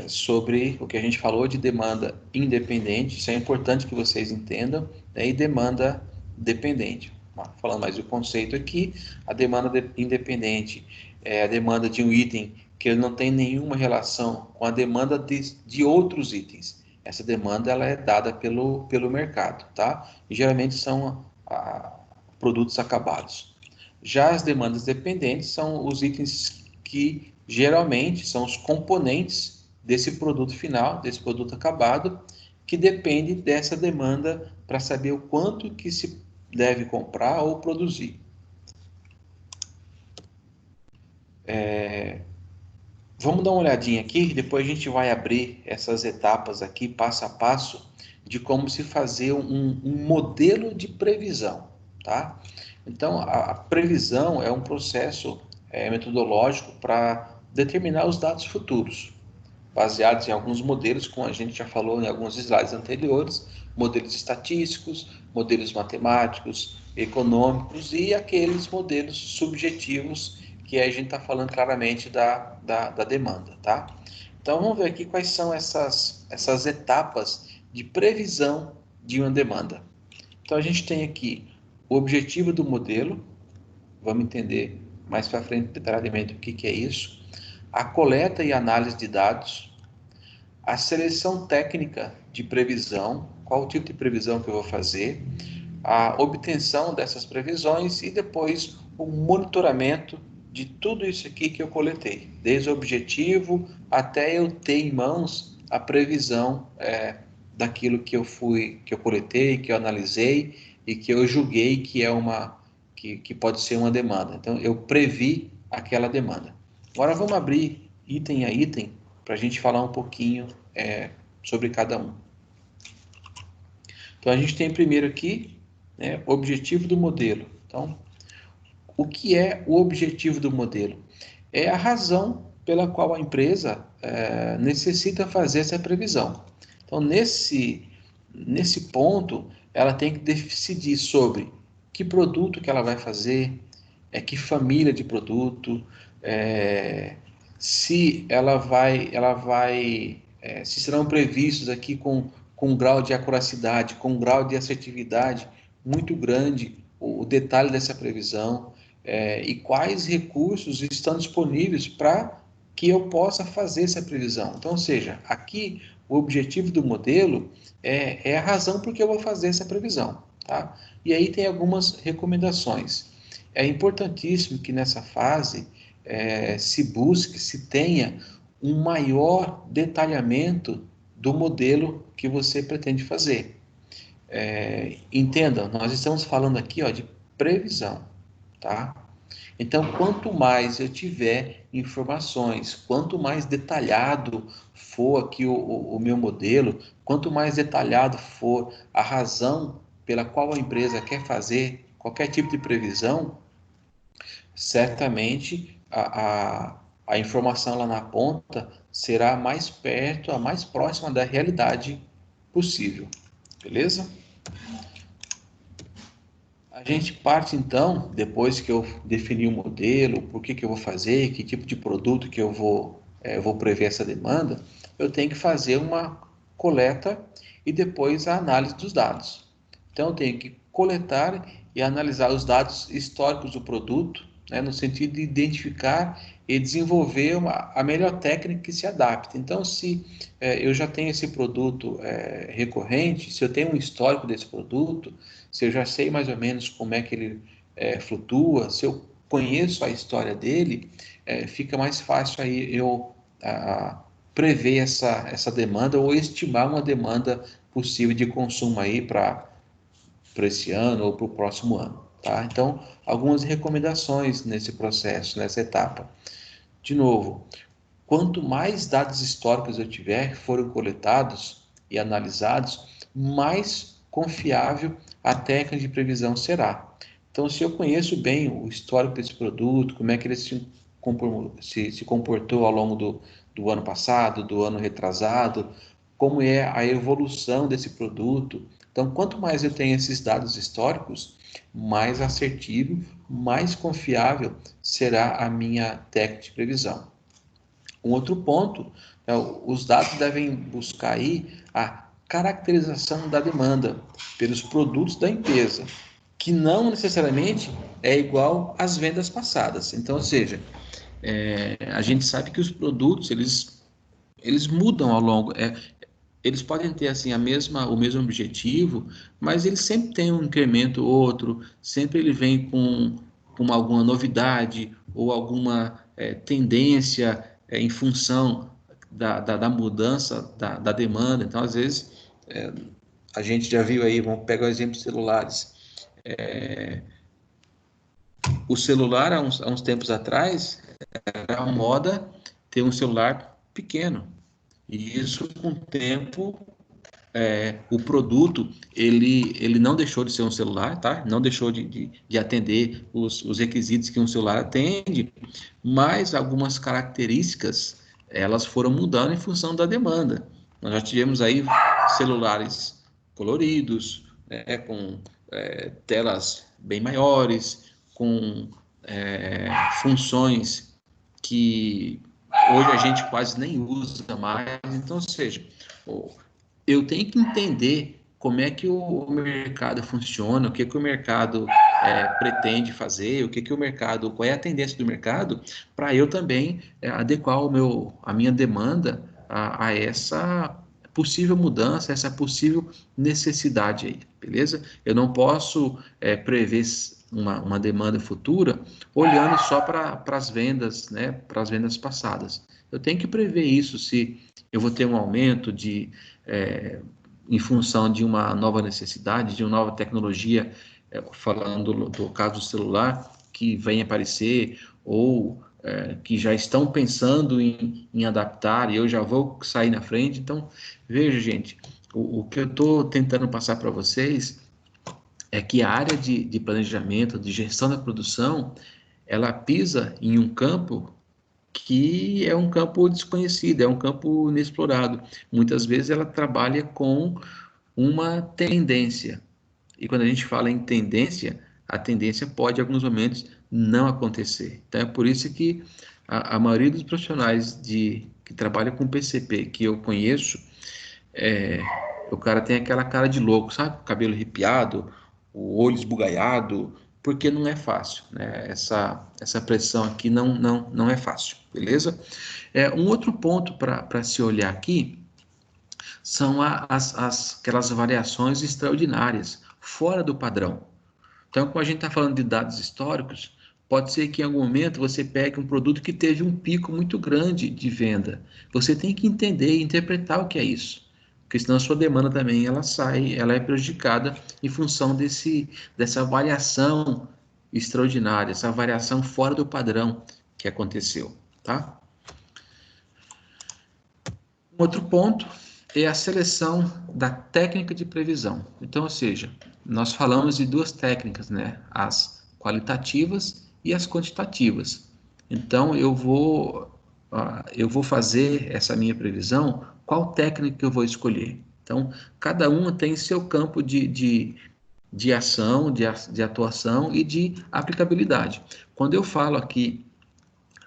sobre o que a gente falou de demanda independente, isso é importante que vocês entendam, né, e demanda dependente. Falando mais do conceito aqui, a demanda independente é a demanda de um item que ele não tem nenhuma relação com a demanda de outros itens. Essa demanda ela é dada pelo mercado, tá? E geralmente são produtos acabados. Já as demandas dependentes são os itens que geralmente são os componentes desse produto final, desse produto acabado, que depende dessa demanda para saber o quanto que se deve comprar ou produzir. Vamos dar uma olhadinha aqui, depois a gente vai abrir essas etapas aqui, passo a passo, de como se fazer um modelo de previsão, tá? Então, a previsão é um processo metodológico para determinar os dados futuros, baseados em alguns modelos, como a gente já falou em alguns slides anteriores, modelos estatísticos, modelos matemáticos, econômicos e aqueles modelos subjetivos que a gente está falando claramente da demanda, tá? Então, vamos ver aqui quais são essas etapas de previsão de uma demanda. Então, a gente tem aqui o objetivo do modelo, vamos entender mais para frente detalhadamente o que é isso, a coleta e análise de dados, a seleção técnica de previsão, qual o tipo de previsão que eu vou fazer, a obtenção dessas previsões e depois o monitoramento de tudo isso aqui que eu coletei, desde o objetivo até eu ter em mãos a previsão daquilo que eu coletei, que eu analisei e que eu julguei que pode ser uma demanda. Então eu previ aquela demanda. Agora vamos abrir item a item para a gente falar um pouquinho sobre cada um. Então a gente tem primeiro aqui o objetivo do modelo. Então, o que é o objetivo do modelo? É a razão pela qual a empresa necessita fazer essa previsão. Então, nesse ponto, ela tem que decidir sobre que produto que ela vai fazer, que família de produto, se se serão previstos aqui com um grau de acuracidade, com um grau de assertividade muito grande, o detalhe dessa previsão, e quais recursos estão disponíveis para que eu possa fazer essa previsão. Então, ou seja, aqui o objetivo do modelo é a razão por que eu vou fazer essa previsão. Tá? E aí tem algumas recomendações. É importantíssimo que nessa fase se busque, se tenha um maior detalhamento do modelo que você pretende fazer. Entenda, nós estamos falando aqui de previsão, tá? Então, quanto mais eu tiver informações, quanto mais detalhado for aqui o meu modelo, quanto mais detalhado for a razão pela qual a empresa quer fazer qualquer tipo de previsão, certamente a informação lá na ponta será mais perto, a mais próxima da realidade possível. Beleza? A gente parte então, depois que eu definir o modelo, por que eu vou fazer, que tipo de produto que eu vou prever essa demanda, eu tenho que fazer uma coleta e depois a análise dos dados. Então eu tenho que coletar e analisar os dados históricos do produto, no sentido de identificar e desenvolver a melhor técnica que se adapte. Então, se eu já tenho esse produto recorrente, se eu tenho um histórico desse produto, se eu já sei mais ou menos como é que ele flutua, se eu conheço a história dele, fica mais fácil aí eu prever essa demanda ou estimar uma demanda possível de consumo aí para esse ano ou para o próximo ano. Tá? Então, algumas recomendações nesse processo, nessa etapa. De novo, quanto mais dados históricos eu tiver que foram coletados e analisados, mais confiável a técnica de previsão será. Então, se eu conheço bem o histórico desse produto, como é que ele se comportou ao longo do ano passado, do ano retrasado, como é a evolução desse produto. Então, quanto mais eu tenho esses dados históricos, mais assertivo, mais confiável será a minha técnica de previsão. Um outro ponto, os dados devem buscar aí a caracterização da demanda pelos produtos da empresa, que não necessariamente é igual às vendas passadas. Então, ou seja, a gente sabe que os produtos eles mudam ao longo. Eles podem ter assim o mesmo objetivo, mas eles sempre têm um incremento ou outro, sempre ele vem com alguma novidade ou alguma tendência em função da mudança da demanda. Então, às vezes, a gente já viu aí, vamos pegar o exemplo de celulares. O celular, há uns tempos atrás, Era a moda ter um celular pequeno. E isso, com o tempo, o produto, ele não deixou de ser um celular, tá? Não deixou de atender os requisitos que um celular atende, mas algumas características, elas foram mudando em função da demanda. Nós já tivemos aí celulares coloridos, né, com telas bem maiores, com funções que hoje a gente quase nem usa mais. Então, ou seja, eu tenho que entender como é que o mercado funciona, o que que o mercado pretende fazer, o que que o mercado, qual é a tendência do mercado, para eu também adequar a minha demanda a essa possível mudança, essa possível necessidade aí, beleza? Eu não posso prever uma demanda futura olhando só para as vendas, né, para as vendas passadas. Eu tenho que prever isso, se eu vou ter um aumento em função de uma nova necessidade, de uma nova tecnologia, falando do caso do celular, que vem aparecer, ou que já estão pensando em adaptar, e eu já vou sair na frente. Então, veja, gente, o que eu estou tentando passar para vocês é que a área de planejamento, de gestão da produção, ela pisa em um campo que é um campo desconhecido, é um campo inexplorado. Muitas vezes ela trabalha com uma tendência. E quando a gente fala em tendência, a tendência pode, em alguns momentos, não acontecer. Então, é por isso que a maioria dos profissionais que trabalham com PCP que eu conheço, o cara tem aquela cara de louco, sabe? O cabelo arrepiado, o olho esbugalhado, porque não é fácil, né? Essa pressão aqui não é fácil, beleza? Um outro ponto para se olhar aqui são aquelas variações extraordinárias, fora do padrão. Então, quando a gente está falando de dados históricos, pode ser que em algum momento você pegue um produto que teve um pico muito grande de venda. Você tem que entender e interpretar o que é isso, porque senão a sua demanda também ela é prejudicada em função dessa variação extraordinária, essa variação fora do padrão que aconteceu, tá? Um outro ponto é a seleção da técnica de previsão. Então, ou seja, nós falamos de duas técnicas, né? As qualitativas e as quantitativas. Então, eu vou fazer essa minha previsão, qual técnica que eu vou escolher? Então, cada uma tem seu campo de ação, de atuação e de aplicabilidade. Quando eu falo aqui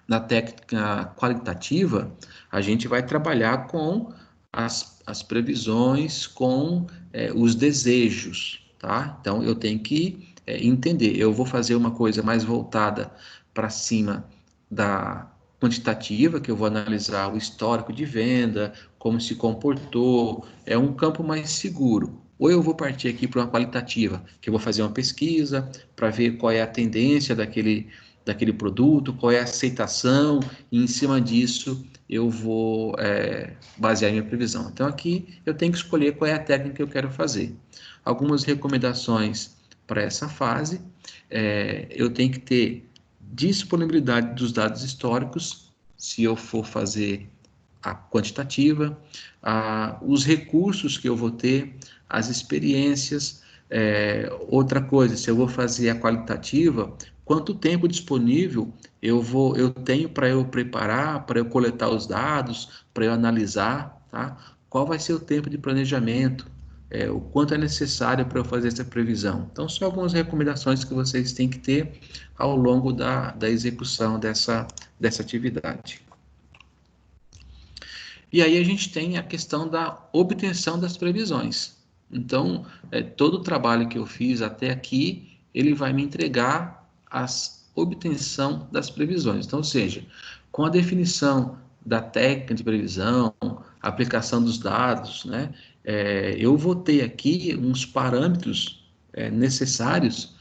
na técnica qualitativa, a gente vai trabalhar com as previsões, com os desejos, tá? Então, eu tenho que entender. Eu vou fazer uma coisa mais voltada para cima da quantitativa, que eu vou analisar o histórico de venda, como se comportou, é um campo mais seguro. Ou eu vou partir aqui para uma qualitativa, que eu vou fazer uma pesquisa para ver qual é a tendência daquele produto, qual é a aceitação, e em cima disso eu vou basear minha previsão. Então aqui eu tenho que escolher qual é a técnica que eu quero fazer. Algumas recomendações para essa fase, eu tenho que ter disponibilidade dos dados históricos, se eu for fazer a quantitativa, os recursos que eu vou ter, as experiências. Outra coisa, se eu vou fazer a qualitativa, quanto tempo disponível eu tenho para eu preparar, para eu coletar os dados, para eu analisar, tá? Qual vai ser o tempo de planejamento, o quanto é necessário para eu fazer essa previsão. Então, são algumas recomendações que vocês têm que ter ao longo da execução dessa atividade. E aí a gente tem a questão da obtenção das previsões. Então, todo o trabalho que eu fiz até aqui, ele vai me entregar a obtenção das previsões. Então, ou seja, com a definição da técnica de previsão, a aplicação dos dados, né, eu vou ter aqui uns parâmetros necessários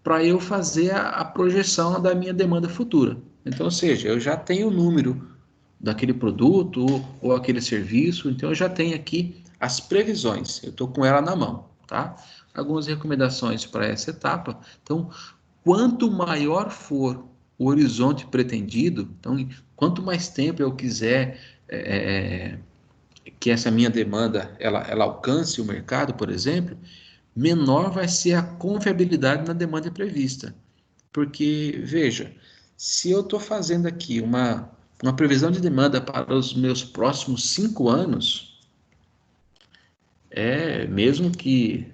para eu fazer a projeção da minha demanda futura. Então, ou seja, eu já tenho o número daquele produto ou aquele serviço, então eu já tenho aqui as previsões, eu estou com ela na mão, tá? Algumas recomendações para essa etapa. Então, quanto maior for o horizonte pretendido. Então, quanto mais tempo eu quiser que essa minha demanda ela alcance o mercado, por exemplo, menor vai ser a confiabilidade na demanda prevista. Porque, veja, se eu estou fazendo aqui uma previsão de demanda para os meus próximos 5 anos, mesmo que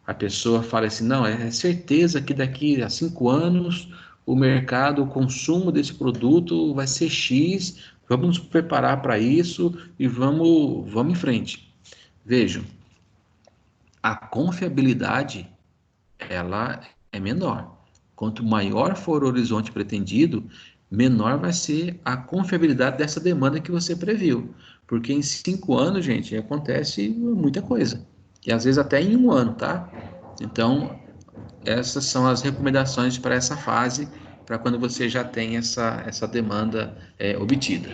a pessoa fale assim, não, é certeza que daqui a 5 anos o mercado, o consumo desse produto vai ser X, vamos nos preparar para isso e vamos em frente. Vejam, a confiabilidade ela é menor. Quanto maior for o horizonte pretendido, menor vai ser a confiabilidade dessa demanda que você previu. Porque em 5 anos, gente, acontece muita coisa. E às vezes até em um ano, tá? Então, essas são as recomendações para essa fase, para quando você já tem essa demanda obtida.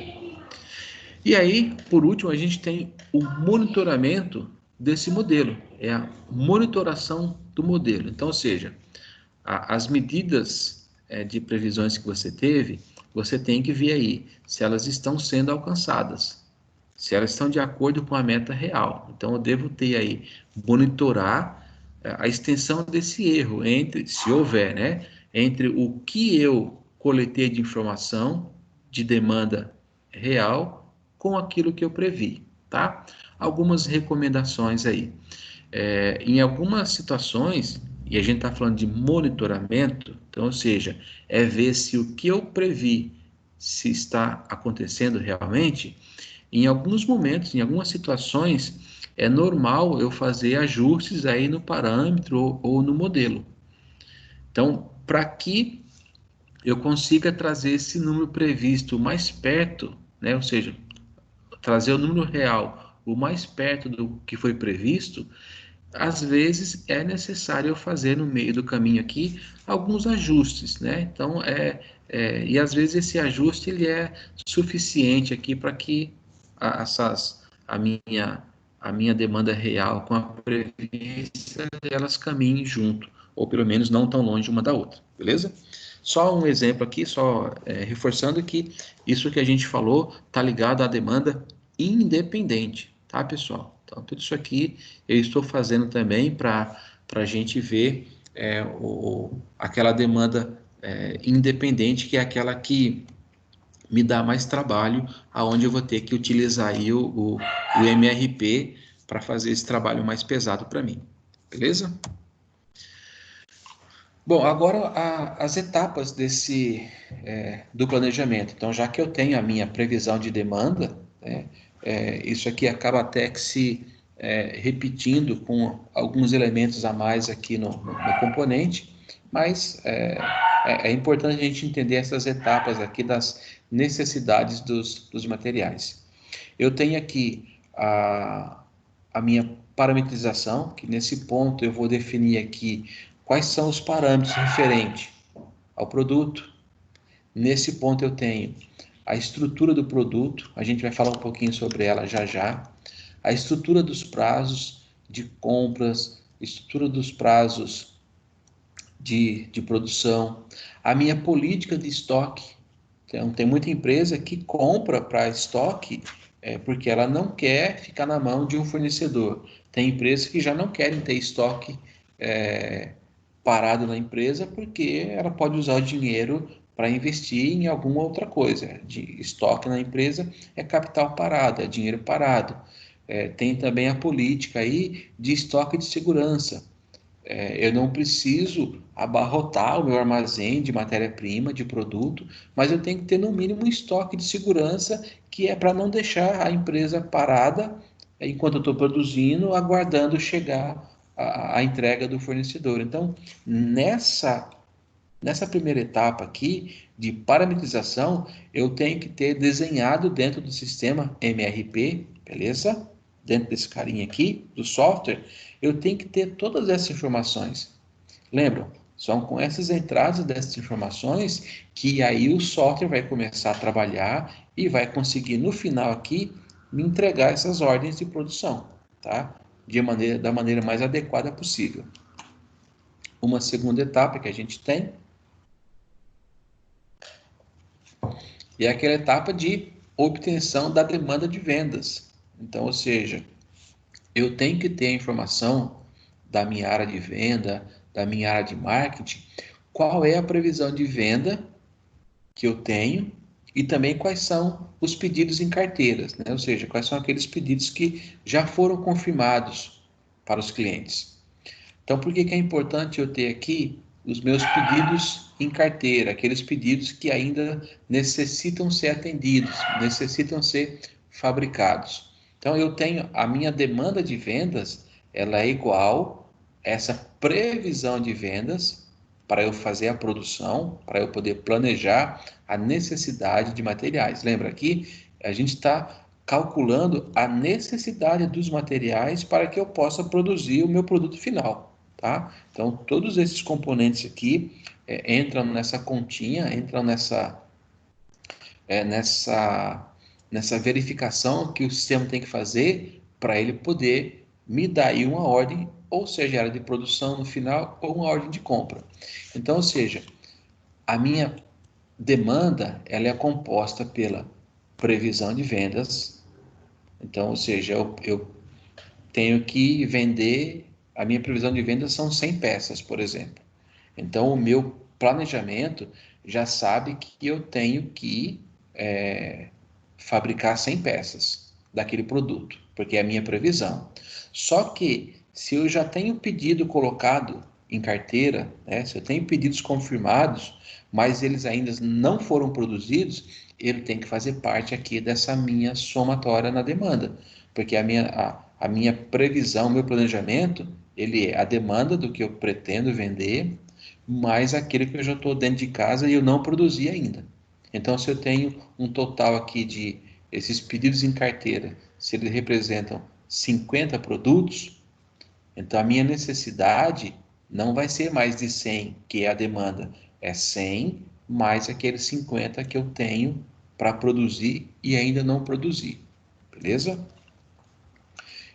E aí, por último, a gente tem o monitoramento desse modelo, é a monitoração do modelo. Então, ou seja, as medidas de previsões que você teve, você tem que ver aí se elas estão sendo alcançadas, se elas estão de acordo com a meta real. Então, eu devo ter aí, monitorar a extensão desse erro, se houver, né, entre o que eu coletei de informação de demanda real com aquilo que eu previ, tá? Algumas recomendações aí. Em algumas situações, e a gente está falando de monitoramento, então, ou seja, é ver se o que eu previ se está acontecendo realmente. Em alguns momentos, em algumas situações, é normal eu fazer ajustes aí no parâmetro ou no modelo. Então, para que eu consiga trazer esse número previsto mais perto, né, ou seja, trazer o número real o mais perto do que foi previsto, às vezes é necessário eu fazer no meio do caminho aqui alguns ajustes, né? Então, e às vezes esse ajuste ele é suficiente aqui para que a, essas, a minha demanda real com a prevista, elas caminhem junto, ou pelo menos não tão longe uma da outra, beleza? Só um exemplo aqui, só reforçando que isso que a gente falou está ligado à demanda independente, tá, pessoal? Então, tudo isso aqui eu estou fazendo também para a gente ver aquela demanda independente, que é aquela que me dá mais trabalho, aonde eu vou ter que utilizar aí o MRP para fazer esse trabalho mais pesado para mim. Beleza? Bom, agora as etapas do planejamento. Então, já que eu tenho a minha previsão de demanda, né, isso aqui acaba até que se repetindo com alguns elementos a mais aqui no componente, mas é importante a gente entender essas etapas aqui das necessidades dos materiais. Eu tenho aqui a minha parametrização, que nesse ponto eu vou definir aqui quais são os parâmetros referentes ao produto. Nesse ponto eu tenho a estrutura do produto, a gente vai falar um pouquinho sobre ela já já, a estrutura dos prazos de compras, estrutura dos prazos de produção, a minha política de estoque. Então, tem muita empresa que compra para estoque porque ela não quer ficar na mão de um fornecedor. Tem empresas que já não querem ter estoque parado na empresa porque ela pode usar o dinheiro para investir em alguma outra coisa. De estoque na empresa é capital parado, é dinheiro parado. Tem também a política aí de estoque de segurança. Eu não preciso abarrotar o meu armazém de matéria-prima, de produto, mas eu tenho que ter no mínimo um estoque de segurança que é para não deixar a empresa parada enquanto eu estou produzindo, aguardando chegar a entrega do fornecedor. Então, nessa primeira etapa aqui de parametrização, eu tenho que ter desenhado dentro do sistema MRP, beleza? Dentro desse carinha aqui, do software, eu tenho que ter todas essas informações. Lembram? São com essas entradas dessas informações que aí o software vai começar a trabalhar e vai conseguir, no final aqui, me entregar essas ordens de produção, tá? Da maneira mais adequada possível. Uma segunda etapa que a gente tem E é aquela etapa de obtenção da demanda de vendas. Então, ou seja, eu tenho que ter a informação da minha área de venda, da minha área de marketing, qual é a previsão de venda que eu tenho e também quais são os pedidos em carteiras, né? Ou seja, quais são aqueles pedidos que já foram confirmados para os clientes. Então, por que que é importante eu ter aqui os meus pedidos em carteira, aqueles pedidos que ainda necessitam ser atendidos, necessitam ser fabricados? Então, eu tenho a minha demanda de vendas, ela é igual a essa previsão de vendas para eu fazer a produção, para eu poder planejar a necessidade de materiais. Lembra aqui, a gente está calculando a necessidade dos materiais para que eu possa produzir o meu produto final, tá? Então, todos esses componentes aqui entram nessa continha, entram nessa verificação que o sistema tem que fazer para ele poder me dar aí uma ordem, ou seja, área de produção no final, ou uma ordem de compra. Então, ou seja, a minha demanda ela é composta pela previsão de vendas. Então, ou seja, eu tenho que vender, a minha previsão de vendas são 100 peças, por exemplo. Então, o meu planejamento já sabe que eu tenho que fabricar 100 peças daquele produto, porque é a minha previsão. Só que, se eu já tenho pedido colocado em carteira, né, se eu tenho pedidos confirmados, mas eles ainda não foram produzidos, ele tem que fazer parte aqui dessa minha somatória na demanda, porque a minha previsão, o meu planejamento, ele é a demanda do que eu pretendo vender, mais aquele que eu já estou dentro de casa e eu não produzi ainda. Então, se eu tenho um total aqui de esses pedidos em carteira, se eles representam 50 produtos, então a minha necessidade não vai ser mais de 100, que é a demanda, é 100 mais aqueles 50 que eu tenho para produzir e ainda não produzi, beleza?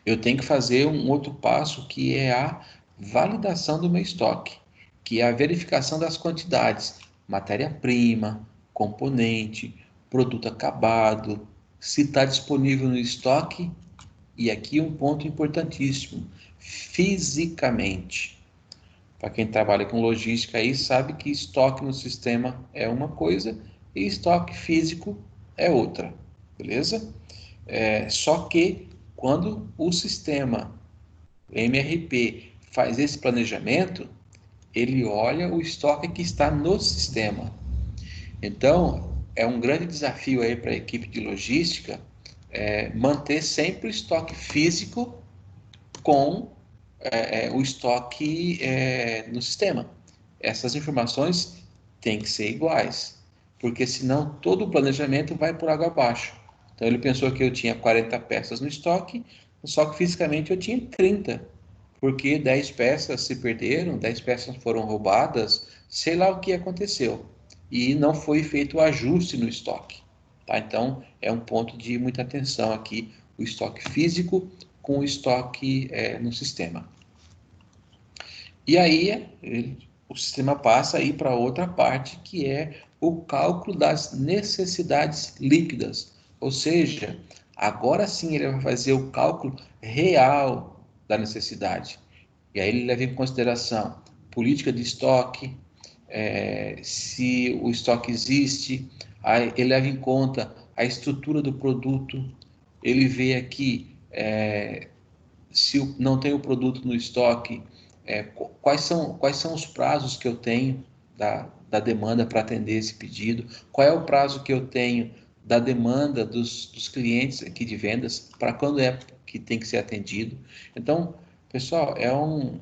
Eu tenho que fazer um outro passo que é a validação do meu estoque, que é a verificação das quantidades, matéria-prima, componente, produto acabado, se está disponível no estoque, e aqui um ponto importantíssimo, fisicamente. Para quem trabalha com logística aí, sabe que estoque no sistema é uma coisa e estoque físico é outra, beleza? Só que quando o sistema MRP faz esse planejamento, ele olha o estoque que está no sistema. Então, é um grande desafio aí para a equipe de logística manter sempre o estoque físico com o estoque no sistema. Essas informações têm que ser iguais, porque senão todo o planejamento vai por água abaixo. Então ele pensou que eu tinha 40 peças no estoque, só que fisicamente eu tinha 30, porque 10 peças se perderam, 10 peças foram roubadas, sei lá o que aconteceu. E não foi feito o ajuste no estoque. Tá? Então é um ponto de muita atenção aqui, o estoque físico com o estoque no sistema. E aí o sistema passa aí para outra parte, que é o cálculo das necessidades líquidas. Ou seja, agora sim ele vai fazer o cálculo real da necessidade. E aí ele leva em consideração política de estoque, se o estoque existe, aí ele leva em conta a estrutura do produto, ele vê aqui se não tem o produto no estoque, quais são os prazos que eu tenho da demanda para atender esse pedido, qual é o prazo que eu tenho da demanda dos clientes aqui de vendas, para quando é que tem que ser atendido. Então, pessoal,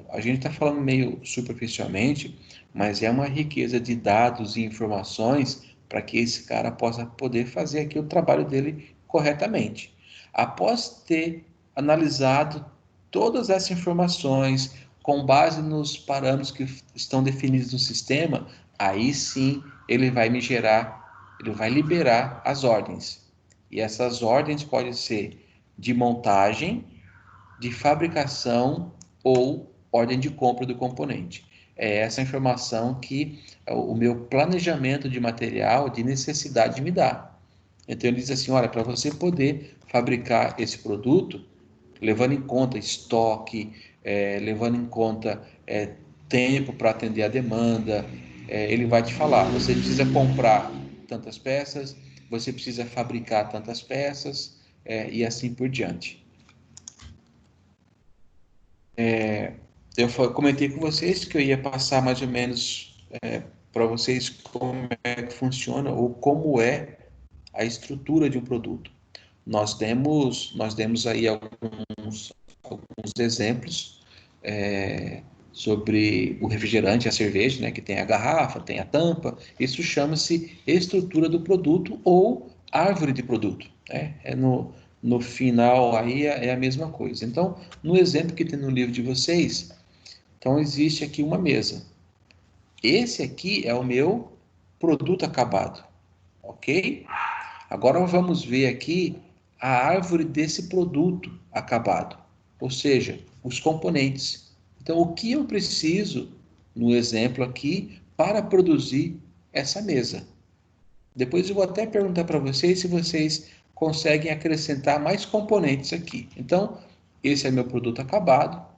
a gente está falando meio superficialmente, mas é uma riqueza de dados e informações para que esse cara possa poder fazer aqui o trabalho dele corretamente. Após ter analisado todas essas informações com base nos parâmetros que estão definidos no sistema, aí sim ele vai liberar as ordens. E essas ordens podem ser de montagem, de fabricação ou ordem de compra do componente. É essa informação que o meu planejamento de material, de necessidade me dá. Então ele diz assim, olha, para você poder fabricar esse produto, levando em conta estoque, levando em conta tempo para atender a demanda, ele vai te falar, você precisa comprar tantas peças, você precisa fabricar tantas peças, e assim por diante. Eu comentei com vocês que eu ia passar mais ou menos para vocês como é que funciona ou como é a estrutura de um produto. Nós demos aí alguns exemplos sobre o refrigerante, a cerveja, né, que tem a garrafa, tem a tampa. Isso chama-se estrutura do produto ou árvore de produto. Né? No final aí é a mesma coisa. Então, no exemplo que tem no livro de vocês, então existe aqui uma mesa. Esse aqui é o meu produto acabado, ok? Agora vamos ver aqui a árvore desse produto acabado, ou seja, os componentes. Então, o que eu preciso, no exemplo aqui, para produzir essa mesa? Depois eu vou até perguntar para vocês se vocês conseguem acrescentar mais componentes aqui. Então, esse é meu produto acabado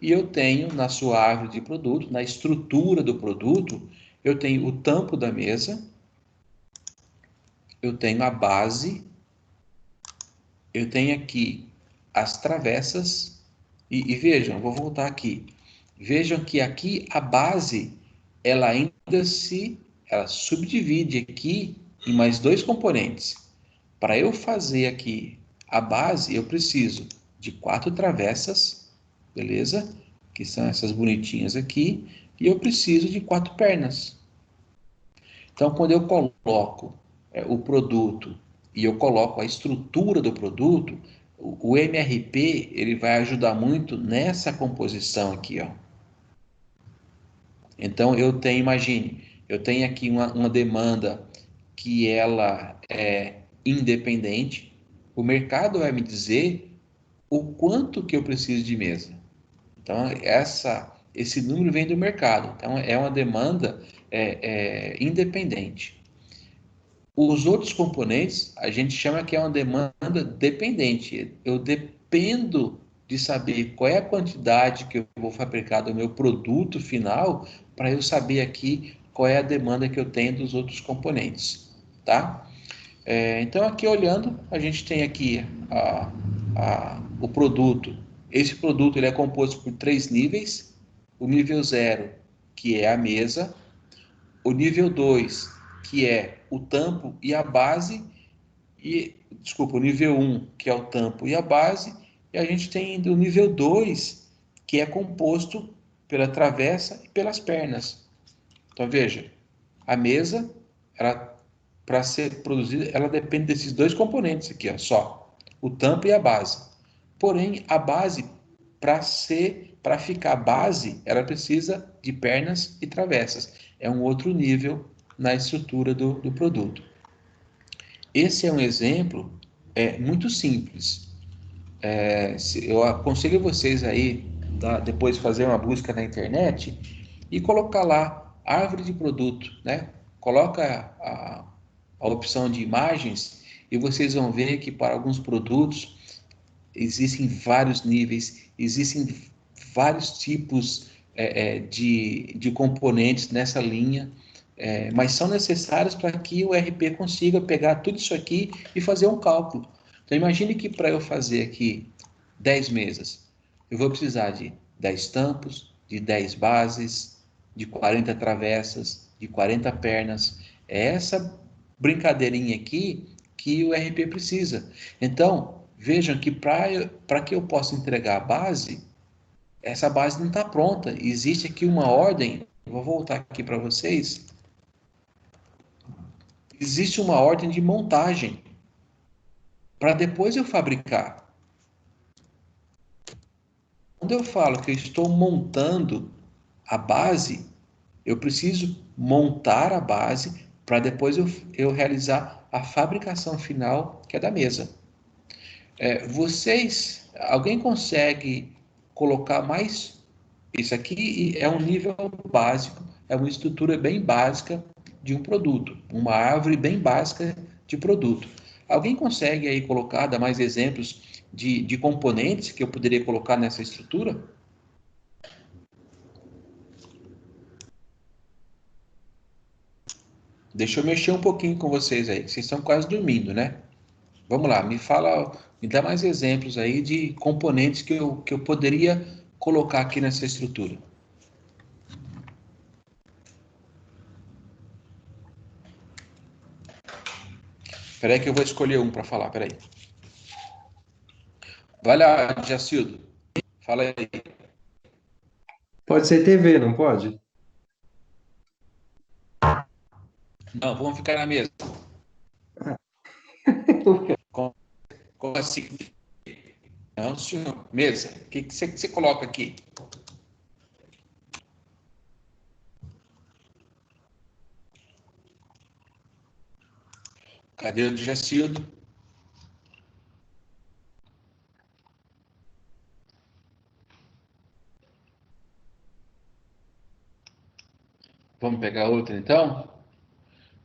e eu tenho na sua árvore de produto, na estrutura do produto, eu tenho o tampo da mesa, eu tenho a base, eu tenho aqui as travessas, e vejam, vou voltar aqui. Vejam que aqui a base, ela ainda ela subdivide aqui em mais dois componentes. Para eu fazer aqui a base, eu preciso de 4 travessas, beleza? Que são essas bonitinhas aqui, e eu preciso de 4 pernas. Então, quando eu coloco o produto e eu coloco a estrutura do produto, o MRP ele vai ajudar muito nessa composição aqui, ó. Então, imagine, eu tenho aqui uma demanda que ela é independente, o mercado vai me dizer o quanto que eu preciso de mesa. Então, esse número vem do mercado. Então, é uma demanda independente. Os outros componentes, a gente chama que é uma demanda dependente. Eu dependo de saber qual é a quantidade que eu vou fabricar do meu produto final para eu saber aqui qual é a demanda que eu tenho dos outros componentes, tá? Então, aqui olhando, a gente tem aqui o produto. Esse produto ele é composto por 3 níveis. O nível 0, que é a mesa. O nível 2, que é o tampo e a base. Desculpa, o nível 1, que é o tampo e a base. E a gente tem ainda o nível 2, que é composto pela travessa e pelas pernas. Então, veja, a mesa, para ser produzida, ela depende desses dois componentes aqui, ó, só, o tampo e a base. Porém, a base, para ficar base, ela precisa de pernas e travessas. É um outro nível na estrutura do produto. Esse é um exemplo muito simples. Eu aconselho vocês aí, tá, depois fazer uma busca na internet e colocar lá árvore de produto, né? Coloca a opção de imagens e vocês vão ver que para alguns produtos existem vários níveis, existem vários tipos de componentes nessa linha, mas são necessários para que o RP consiga pegar tudo isso aqui e fazer um cálculo. Então imagine que para eu fazer aqui 10 mesas, eu vou precisar de 10 tampos, de 10 bases, de 40 travessas, de 40 pernas. É essa brincadeirinha aqui que o RP precisa. Então, vejam que para que eu possa entregar a base, essa base não está pronta. Existe aqui uma ordem, vou voltar aqui para vocês. Existe uma ordem de montagem para depois eu fabricar. Quando eu falo que eu estou montando a base, eu preciso montar a base para depois eu realizar a fabricação final, que é da mesa. Alguém consegue colocar mais? Isso aqui é um nível básico, é uma estrutura bem básica de um produto, uma árvore bem básica de produto. Alguém consegue aí colocar, dar mais exemplos de componentes que eu poderia colocar nessa estrutura? Deixa eu mexer um pouquinho com vocês aí, que vocês estão quase dormindo, né? Vamos lá, me fala, me dá mais exemplos aí de componentes que eu poderia colocar aqui nessa estrutura. Espera aí que eu vou escolher um para falar, espera aí. Vai lá, Jacildo, fala aí. Pode ser TV, não pode? Não, vamos ficar na mesa. Como, como assim? Não, senhor. Mesa. O que você coloca aqui? Cadê o Jacildo? Vamos pegar outra então?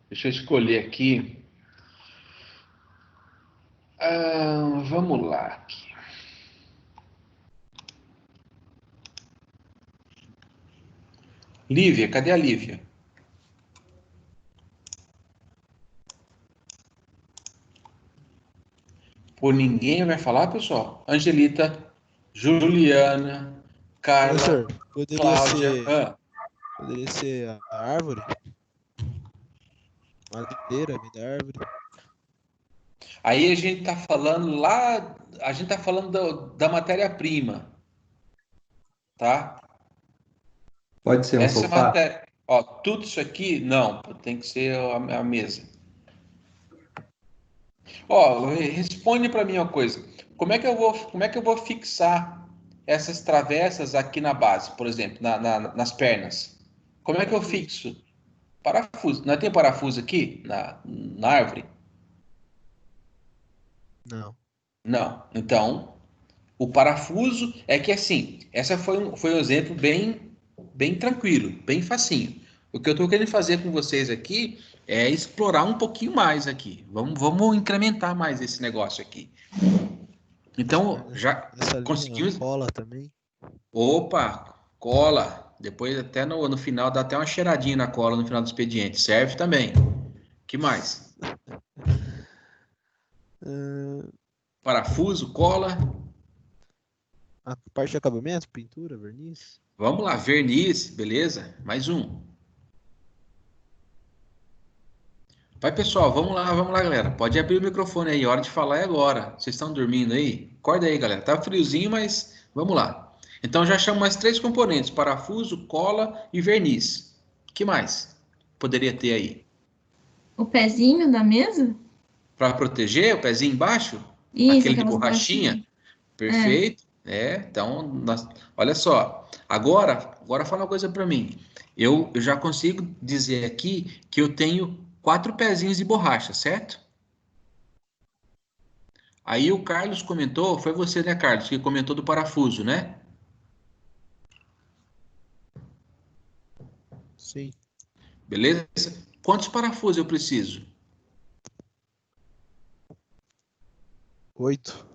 Deixa eu escolher aqui. Vamos lá aqui. Lívia, cadê a Lívia? Por ninguém vai falar, pessoal? Angelita, Juliana, Carla, Professor, poderia Cláudia. ser, poderia ser a árvore? Madeira, vem da árvore. Aí a gente está falando lá, a gente está falando da matéria-prima, tá? Pode ser um Essa sofá? matéria, ó, tudo isso aqui, não, tem que ser a mesa. Ó, responde para mim uma coisa. Como é que eu vou fixar essas travessas aqui na base, por exemplo, nas pernas? Como é que eu fixo? Parafuso. Não tem parafuso aqui na árvore? Não. Não. Então, o parafuso é que assim, essa foi um exemplo bem tranquilo, bem facinho. O que eu estou querendo fazer com vocês aqui é explorar um pouquinho mais aqui. Vamos incrementar mais esse negócio aqui. Então, já Nessa linha, conseguimos. cola também. Opa, cola. Depois, até no final, dá até uma cheiradinha na cola no final do expediente. Serve também. Que mais? Ah, Parafuso, cola. a parte de acabamento, pintura, verniz. Vamos lá, verniz, beleza? Mais um. Vai, pessoal, vamos lá, galera. Pode abrir o microfone aí, hora de falar é agora. Vocês estão dormindo aí? Acorda aí, galera. Tá friozinho, mas vamos lá. Então já chamo mais três componentes: parafuso, cola e verniz. Que mais poderia ter aí? O pezinho da mesa? Para proteger o pezinho embaixo? Isso, Aquele de aquelas borrachinhas. borrachinha? Perfeito. Então, olha só. Agora fala uma coisa para mim. Eu já consigo dizer aqui que eu tenho 4 pezinhos de borracha, certo? Aí o Carlos comentou, foi você, né, Carlos, que comentou do parafuso, né? Sim. Beleza? Quantos parafusos eu preciso? 8.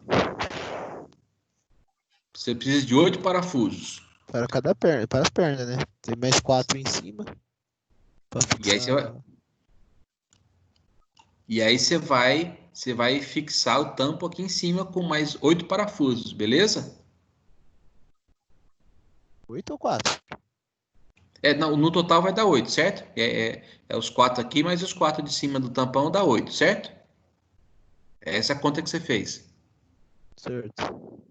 Você precisa de 8 parafusos. Para cada perna, para as pernas, né? Tem mais 4 em cima. Para E aí você vai, fixar. você vai fixar o tampo aqui em cima com mais 8 parafusos, beleza? 8 ou 4? No total vai dar 8, certo? É os 4 aqui, mais os 4 de cima do tampão dá 8, certo? É essa a conta que você fez. Certo.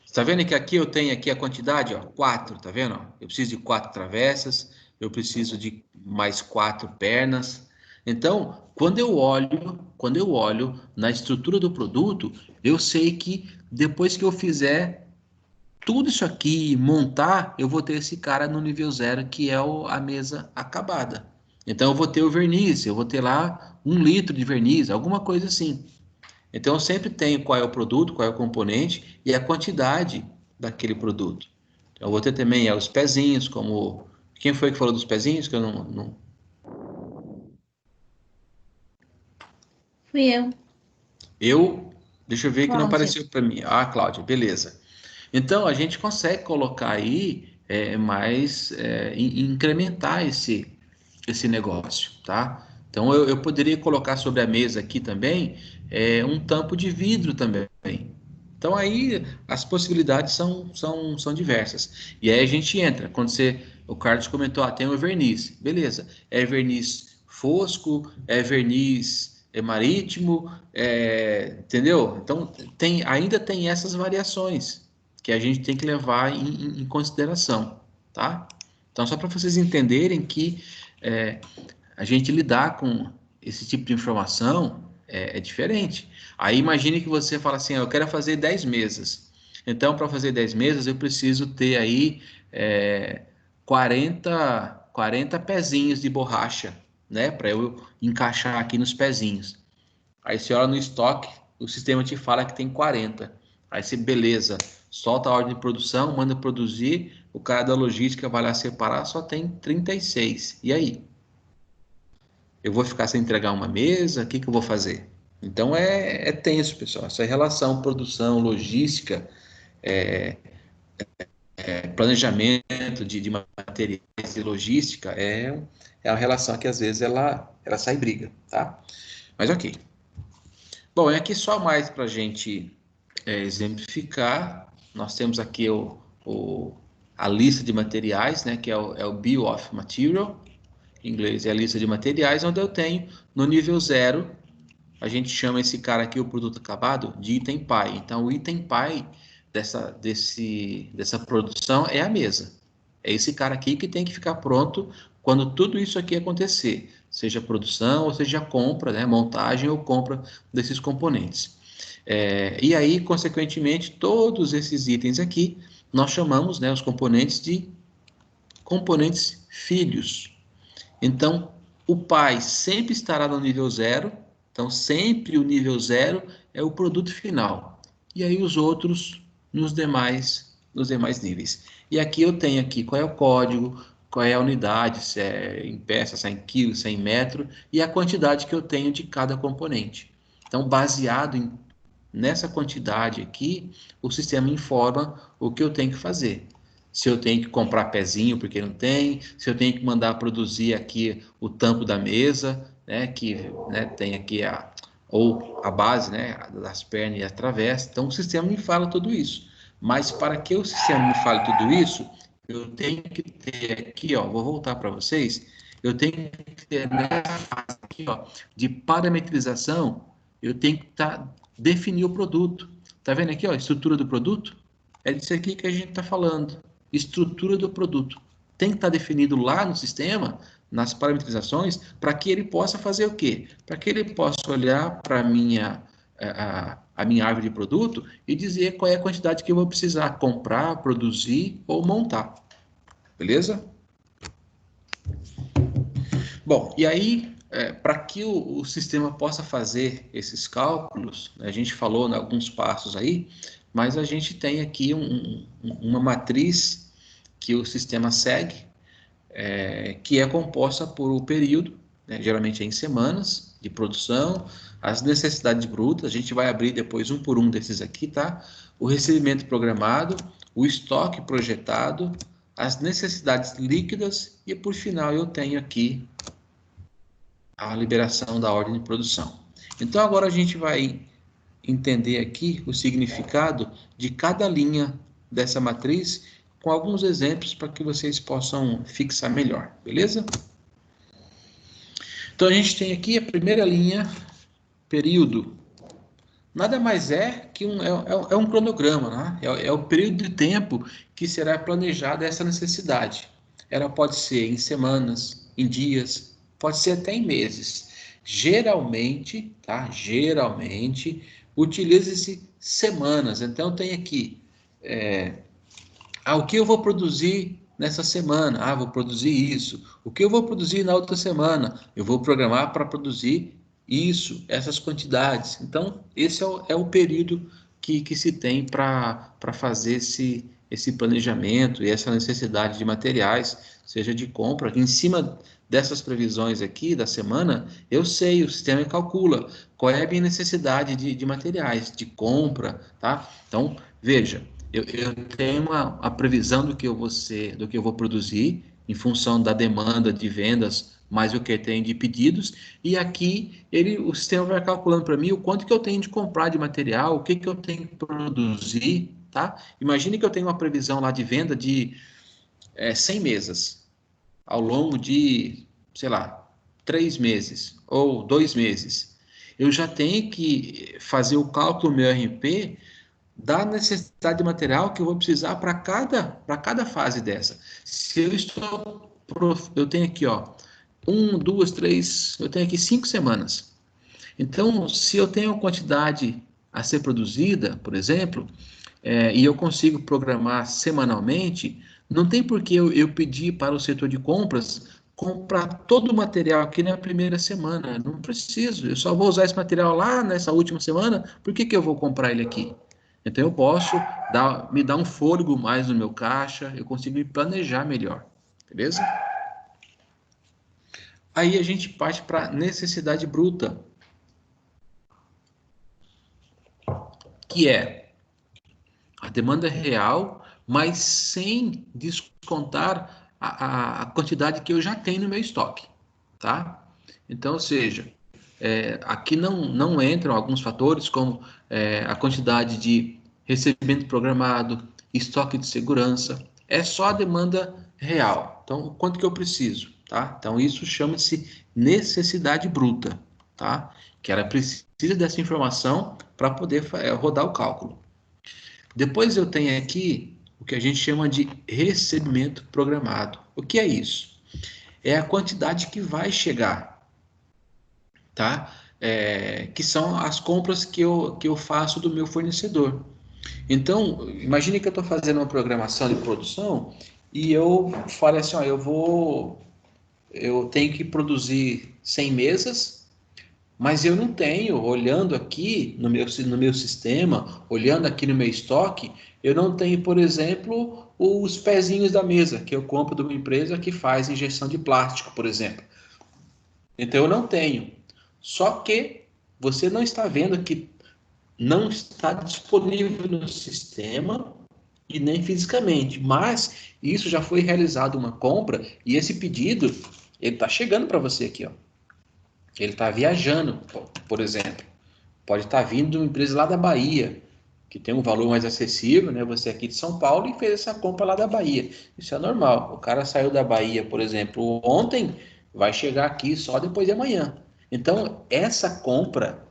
Você tá vendo que aqui eu tenho aqui a quantidade, ó, 4, tá vendo? Eu preciso de 4 travessas, eu preciso de mais 4 pernas. Então, quando eu olho na estrutura do produto, eu sei que depois que eu fizer tudo isso aqui, montar, eu vou ter esse cara no nível zero, que é a mesa acabada. Então, eu vou ter o verniz, eu vou ter lá 1 litro de verniz, alguma coisa assim. Então, eu sempre tenho qual é o produto, qual é o componente e a quantidade daquele produto. Então, eu vou ter também os pezinhos, como... Quem foi que falou dos pezinhos? Que eu não... Fui eu. Deixa eu ver que não Cláudia. apareceu para mim. Ah, Cláudia, beleza. Então, a gente consegue colocar aí incrementar esse negócio, tá? Então, eu poderia colocar sobre a mesa aqui também um tampo de vidro também. Então, aí as possibilidades são diversas. E aí a gente entra, o Carlos comentou, tem o verniz, beleza. É verniz fosco, é verniz marítimo, entendeu? Então, ainda tem essas variações que a gente tem que levar em consideração, tá? Então, só para vocês entenderem que a gente lidar com esse tipo de informação é diferente. Aí imagine que você fala assim, eu quero fazer 10 mesas. Então, para fazer 10 mesas, eu preciso ter aí 40 pezinhos de borracha, né? Para eu encaixar aqui nos pezinhos. Aí você olha no estoque, o sistema te fala que tem 40. Aí você, beleza, solta a ordem de produção, manda produzir, o cara da logística vai lá separar, só tem 36. E aí? Eu vou ficar sem entregar uma mesa? O que eu vou fazer? Então é tenso, pessoal. Essa relação produção, logística, planejamento de materiais e logística é uma relação que às vezes ela sai briga, tá? Mas ok. Bom, é aqui só mais para a gente exemplificar. Nós temos aqui a lista de materiais, né, que é o Bill of Material, em inglês é a lista de materiais, onde eu tenho no nível 0, a gente chama esse cara aqui, o produto acabado, de item pai. Então, o item pai dessa produção é a mesa. É esse cara aqui que tem que ficar pronto quando tudo isso aqui acontecer, seja produção ou seja compra, né, montagem ou compra desses componentes. E aí, consequentemente, todos esses itens aqui, nós chamamos, né, os componentes de componentes filhos. Então, o pai sempre estará no nível 0, então sempre o nível 0 é o produto final. E aí os outros nos demais níveis. E aqui eu tenho aqui qual é o código, qual é a unidade, se é em peça, se é em quilo, se é em metro, e a quantidade que eu tenho de cada componente. Então, baseado nessa quantidade aqui, o sistema informa o que eu tenho que fazer. Se eu tenho que comprar pezinho porque não tem, se eu tenho que mandar produzir aqui o tampo da mesa, né, que né, tem aqui ou a base, né, das pernas e a travessa. Então o sistema me fala tudo isso. Mas para que o sistema me fale tudo isso, eu tenho que ter aqui, ó, vou voltar para vocês, eu tenho que ter nessa fase aqui, ó, de parametrização, eu tenho que definir o produto. Tá vendo aqui, ó, estrutura do produto? É disso aqui que a gente está falando. Estrutura do produto. Tem que estar definido lá no sistema, nas parametrizações, para que ele possa fazer o quê? Para que ele possa olhar para a minha árvore de produto e dizer qual é a quantidade que eu vou precisar comprar, produzir ou montar. Beleza? Bom, e aí, para que o sistema possa fazer esses cálculos, a gente falou em alguns passos aí, mas a gente tem aqui uma matriz que o sistema segue, que é composta por o período, né, geralmente é em semanas de produção, as necessidades brutas, a gente vai abrir depois um por um desses aqui, tá? O recebimento programado, o estoque projetado, as necessidades líquidas e por final eu tenho aqui a liberação da ordem de produção. Então agora a gente vai entender aqui o significado de cada linha dessa matriz com alguns exemplos para que vocês possam fixar melhor, beleza? Então a gente tem aqui a primeira linha, período. Nada mais é que um cronograma, né? É o período de tempo que será planejada essa necessidade. Ela pode ser em semanas, em dias, pode ser até em meses. Geralmente, tá? Geralmente, utiliza-se semanas. Então tem aqui, o que eu vou produzir nessa semana? Vou produzir isso. O que eu vou produzir na outra semana? Eu vou programar para produzir isso, essas quantidades. Então, esse é o período que se tem para fazer esse planejamento e essa necessidade de materiais, seja de compra, em cima dessas previsões aqui da semana, eu sei, o sistema calcula qual é a minha necessidade de materiais, de compra, tá? Então, veja, eu tenho a previsão do que eu vou ser, do que eu vou produzir, em função da demanda de vendas, mais o que tem de pedidos, e aqui o sistema vai calculando para mim o quanto que eu tenho de comprar de material, o que que eu tenho que produzir, tá? Imagine que eu tenho uma previsão lá de venda de 100 mesas, ao longo de, sei lá, 3 meses ou 2 meses. Eu já tenho que fazer o cálculo do meu RP da necessidade de material que eu vou precisar para cada fase dessa. Se eu estou, eu tenho aqui, ó, 1, 2, 3, eu tenho aqui 5 semanas. Então, se eu tenho uma quantidade a ser produzida, por exemplo, e eu consigo programar semanalmente, não tem por que eu pedir para o setor de compras comprar todo o material aqui na primeira semana. Não preciso, eu só vou usar esse material lá nessa última semana, por que eu vou comprar ele aqui? Então eu posso me dar um fôlego mais no meu caixa, eu consigo me planejar melhor, beleza? Aí a gente parte para necessidade bruta, que é a demanda real, mas sem descontar a quantidade que eu já tenho no meu estoque, tá? Então, ou seja, aqui não entram alguns fatores como a quantidade de recebimento programado, estoque de segurança, é só a demanda real. Então, quanto que eu preciso, tá? Então, isso chama-se necessidade bruta, tá? Que ela precisa dessa informação para poder rodar o cálculo. Depois eu tenho aqui o que a gente chama de recebimento programado. O que é isso? É a quantidade que vai chegar, tá? Que são as compras que eu faço do meu fornecedor. Então, imagine que eu estou fazendo uma programação de produção e eu falo assim, ó, eu tenho que produzir 100 mesas, mas eu não tenho, olhando aqui no meu sistema, olhando aqui no meu estoque, eu não tenho, por exemplo, os pezinhos da mesa que eu compro de uma empresa que faz injeção de plástico, por exemplo. Então eu não tenho. Só que você não está vendo que não está disponível no sistema e nem fisicamente, mas isso já foi realizado uma compra e esse pedido ele está chegando para você aqui, ó. Ele está viajando, por exemplo. Pode estar vindo de uma empresa lá da Bahia, que tem um valor mais acessível, né? Você é aqui de São Paulo e fez essa compra lá da Bahia. Isso é normal. O cara saiu da Bahia, por exemplo, ontem, vai chegar aqui só depois de amanhã. Então, essa compra,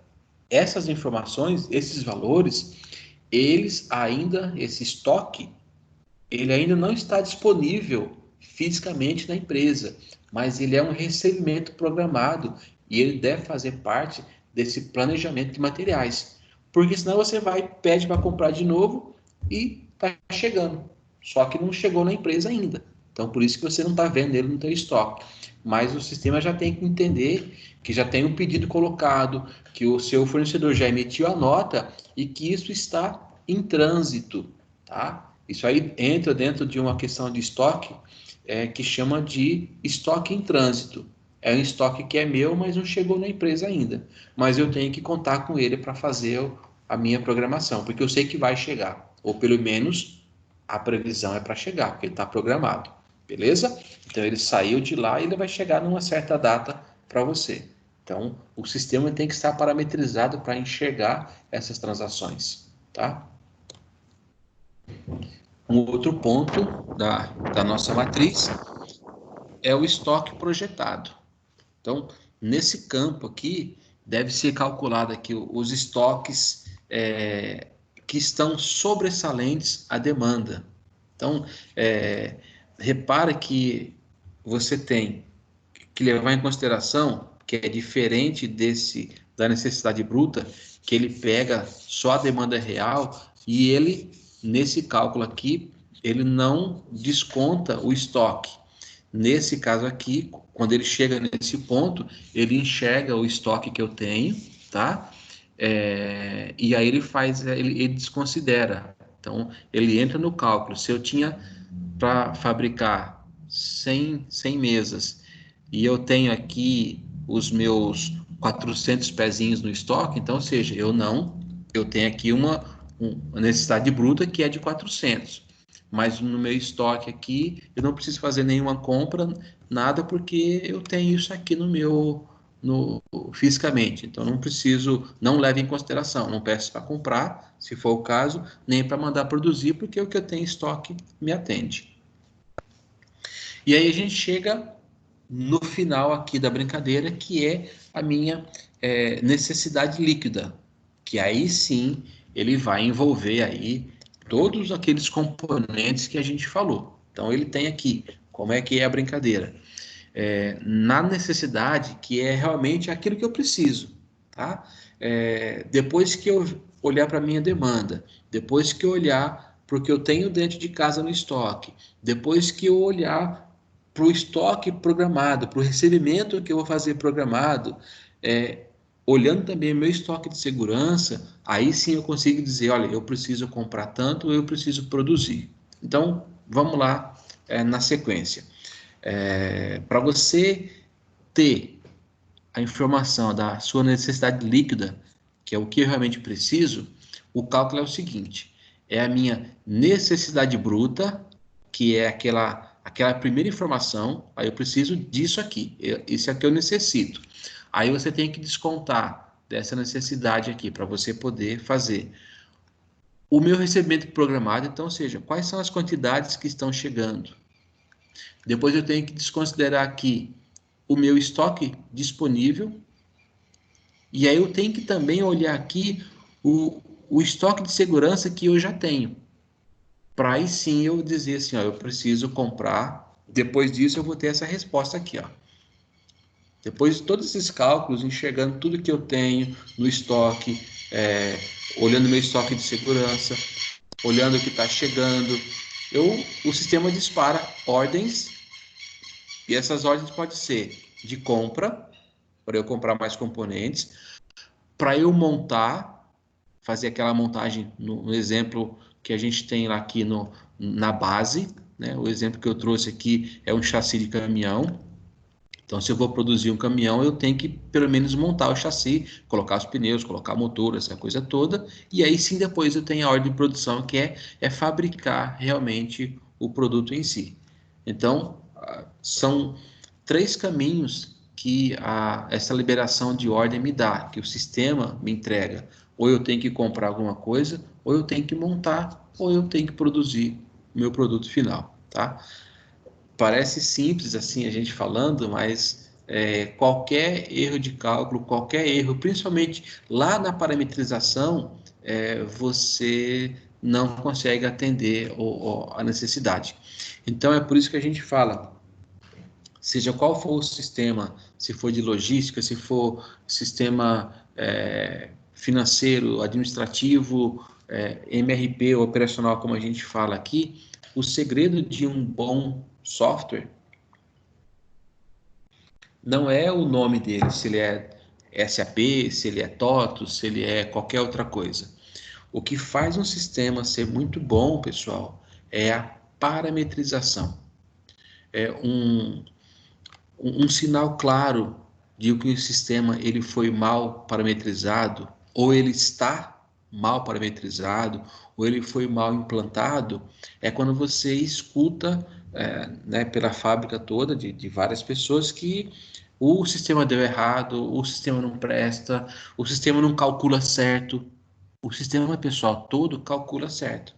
essas informações, esses valores, esse estoque, ele ainda não está disponível fisicamente na empresa, mas ele é um recebimento programado e ele deve fazer parte desse planejamento de materiais. Porque senão você pede para comprar de novo e está chegando. Só que não chegou na empresa ainda. Então, por isso que você não está vendo ele no seu estoque. Mas o sistema já tem que entender que já tem um pedido colocado, que o seu fornecedor já emitiu a nota e que isso está em trânsito, tá? Isso aí entra dentro de uma questão de estoque que chama de estoque em trânsito. É um estoque que é meu, mas não chegou na empresa ainda. Mas eu tenho que contar com ele para fazer a minha programação, porque eu sei que vai chegar. Ou pelo menos a previsão é para chegar, porque ele está programado. Beleza? Então ele saiu de lá e ele vai chegar numa certa data para você. Então o sistema tem que estar parametrizado para enxergar essas transações. Tá? Um outro ponto da nossa matriz é o estoque projetado. Então, nesse campo aqui, deve ser calculado aqui os estoques que estão sobressalentes à demanda. Então, repara que você tem que levar em consideração que é diferente da necessidade bruta, que ele pega só a demanda real e ele, nesse cálculo aqui, ele não desconta o estoque. Nesse caso aqui, quando ele chega nesse ponto, ele enxerga o estoque que eu tenho, tá? E aí ele desconsidera. Então, ele entra no cálculo. Se eu tinha para fabricar 100 mesas e eu tenho aqui os meus 400 pezinhos no estoque, então, ou seja, eu tenho aqui uma necessidade bruta que é de 400, mas no meu estoque aqui eu não preciso fazer nenhuma compra, nada, porque eu tenho isso aqui fisicamente, então não leve em consideração, não peço para comprar, se for o caso, nem para mandar produzir, porque o que eu tenho em estoque me atende. E aí a gente chega no final aqui da brincadeira, que é a minha necessidade líquida, que aí sim ele vai envolver aí todos aqueles componentes que a gente falou. Então ele tem aqui, como é que é a brincadeira? Na necessidade, que é realmente aquilo que eu preciso, tá? Depois que eu olhar para a minha demanda, depois que eu olhar para o que eu tenho dentro de casa no estoque, depois que eu olhar para o estoque programado, para o recebimento que eu vou fazer programado, olhando também o meu estoque de segurança, aí sim eu consigo dizer, olha, eu preciso comprar tanto, eu preciso produzir. Então, vamos lá na sequência. Para você ter a informação da sua necessidade líquida, que é o que eu realmente preciso, o cálculo é o seguinte, é a minha necessidade bruta, que é aquela primeira informação, aí eu preciso disso aqui, isso aqui eu necessito. Aí você tem que descontar dessa necessidade aqui, para você poder fazer o meu recebimento programado, então, ou seja, quais são as quantidades que estão chegando. Depois eu tenho que desconsiderar aqui o meu estoque disponível, e aí eu tenho que também olhar aqui o estoque de segurança que eu já tenho, para aí sim eu dizer assim, ó, eu preciso comprar. Depois disso eu vou ter essa resposta aqui, ó. Depois de todos esses cálculos, enxergando tudo que eu tenho no estoque, olhando meu estoque de segurança, olhando o que está chegando, o sistema dispara ordens, e essas ordens podem ser de compra, para eu comprar mais componentes, para eu montar, fazer aquela montagem no exemplo que a gente tem lá aqui na base, né? O exemplo que eu trouxe aqui é um chassi de caminhão. Então, se eu vou produzir um caminhão, eu tenho que pelo menos montar o chassi, colocar os pneus, colocar motor, essa coisa toda, e aí sim depois eu tenho a ordem de produção, que é fabricar realmente o produto em si. Então, são 3 caminhos que essa liberação de ordem me dá, que o sistema me entrega. Ou eu tenho que comprar alguma coisa, ou eu tenho que montar, ou eu tenho que produzir o meu produto final, tá? Parece simples assim a gente falando, mas qualquer erro de cálculo, qualquer erro, principalmente lá na parametrização, você não consegue atender a necessidade. Então é por isso que a gente fala, seja qual for o sistema, se for de logística, se for sistema financeiro, administrativo, MRP, operacional, como a gente fala aqui, o segredo de um bom software não é o nome dele, se ele é SAP, se ele é TOTOS, se ele é qualquer outra coisa. O que faz um sistema ser muito bom, pessoal, é a parametrização. É um sinal claro de que o sistema ele foi mal parametrizado, ou ele está mal parametrizado, ou ele foi mal implantado, é quando você escuta né, pela fábrica toda de várias pessoas que o sistema deu errado, o sistema não presta, o sistema não calcula certo. O sistema pessoal todo calcula certo,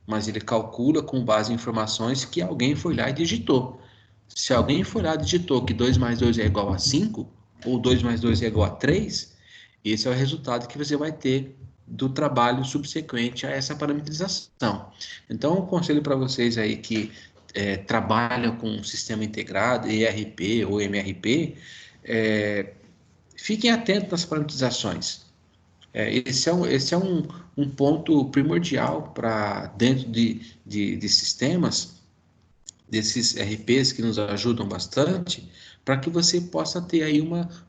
mas ele calcula com base em informações que alguém foi lá e digitou. Se alguém foi lá e digitou que 2 mais 2 é igual a 5, ou 2 mais 2 é igual a 3, esse é o resultado que você vai ter do trabalho subsequente a essa parametrização. Então, um conselho para vocês aí que trabalham com um sistema integrado, ERP ou MRP, fiquem atentos nas parametrizações. Esse é um ponto primordial para dentro de sistemas, desses RPs que nos ajudam bastante, para que você possa ter aí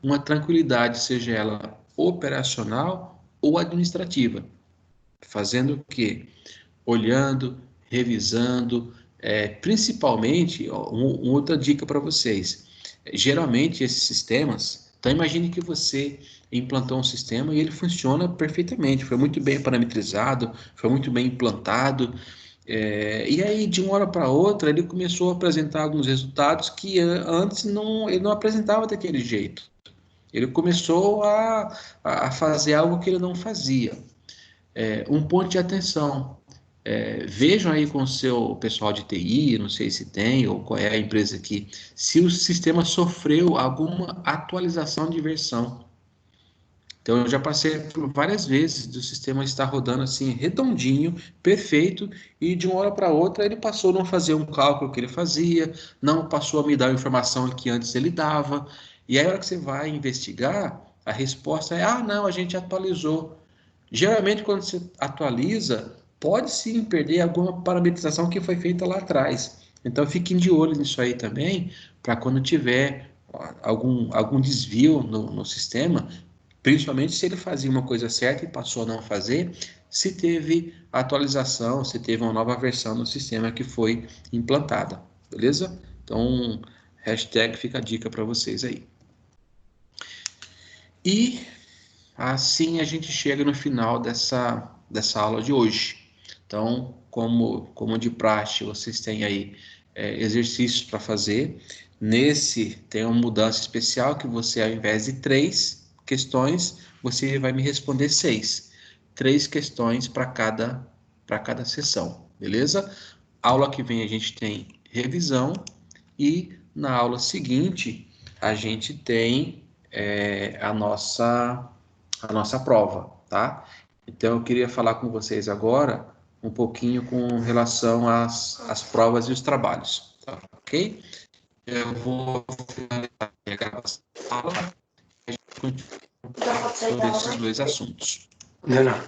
uma tranquilidade, seja ela operacional ou administrativa. Fazendo o quê? olhando, revisando, principalmente, ó, outra dica para vocês. Geralmente esses sistemas, então imagine que você implantou um sistema e ele funciona perfeitamente, foi muito bem parametrizado, foi muito bem implantado, e aí de uma hora para outra ele começou a apresentar alguns resultados que antes ele não apresentava daquele jeito. Ele começou a fazer algo que ele não fazia. Um ponto de atenção. Vejam aí com o seu pessoal de TI, não sei se tem, ou qual é a empresa aqui, se o sistema sofreu alguma atualização de versão. Então, eu já passei por várias vezes do sistema estar rodando assim, redondinho, perfeito, e de uma hora para outra ele passou a não fazer um cálculo que ele fazia, não passou a me dar a informação que antes ele dava, e aí a hora que você vai investigar, a resposta é, não, a gente atualizou. Geralmente, quando você atualiza, pode sim perder alguma parametrização que foi feita lá atrás. Então, fiquem de olho nisso aí também, para quando tiver algum desvio no sistema, principalmente se ele fazia uma coisa certa e passou a não fazer, se teve atualização, se teve uma nova versão no sistema que foi implantada, beleza? Então, hashtag fica a dica para vocês aí. E assim a gente chega no final dessa aula de hoje. Então, como de praxe, vocês têm aí exercícios para fazer. Nesse tem uma mudança especial que você, ao invés de 3 questões, você vai me responder 6. 3 questões para cada sessão, beleza? Aula que vem a gente tem revisão e na aula seguinte a gente tem a nossa prova, tá? Então, eu queria falar com vocês agora um pouquinho com relação às provas e os trabalhos, tá? Ok? Eu vou finalizar a gravação da aula e a gente continua sobre esses 2 assuntos. Não.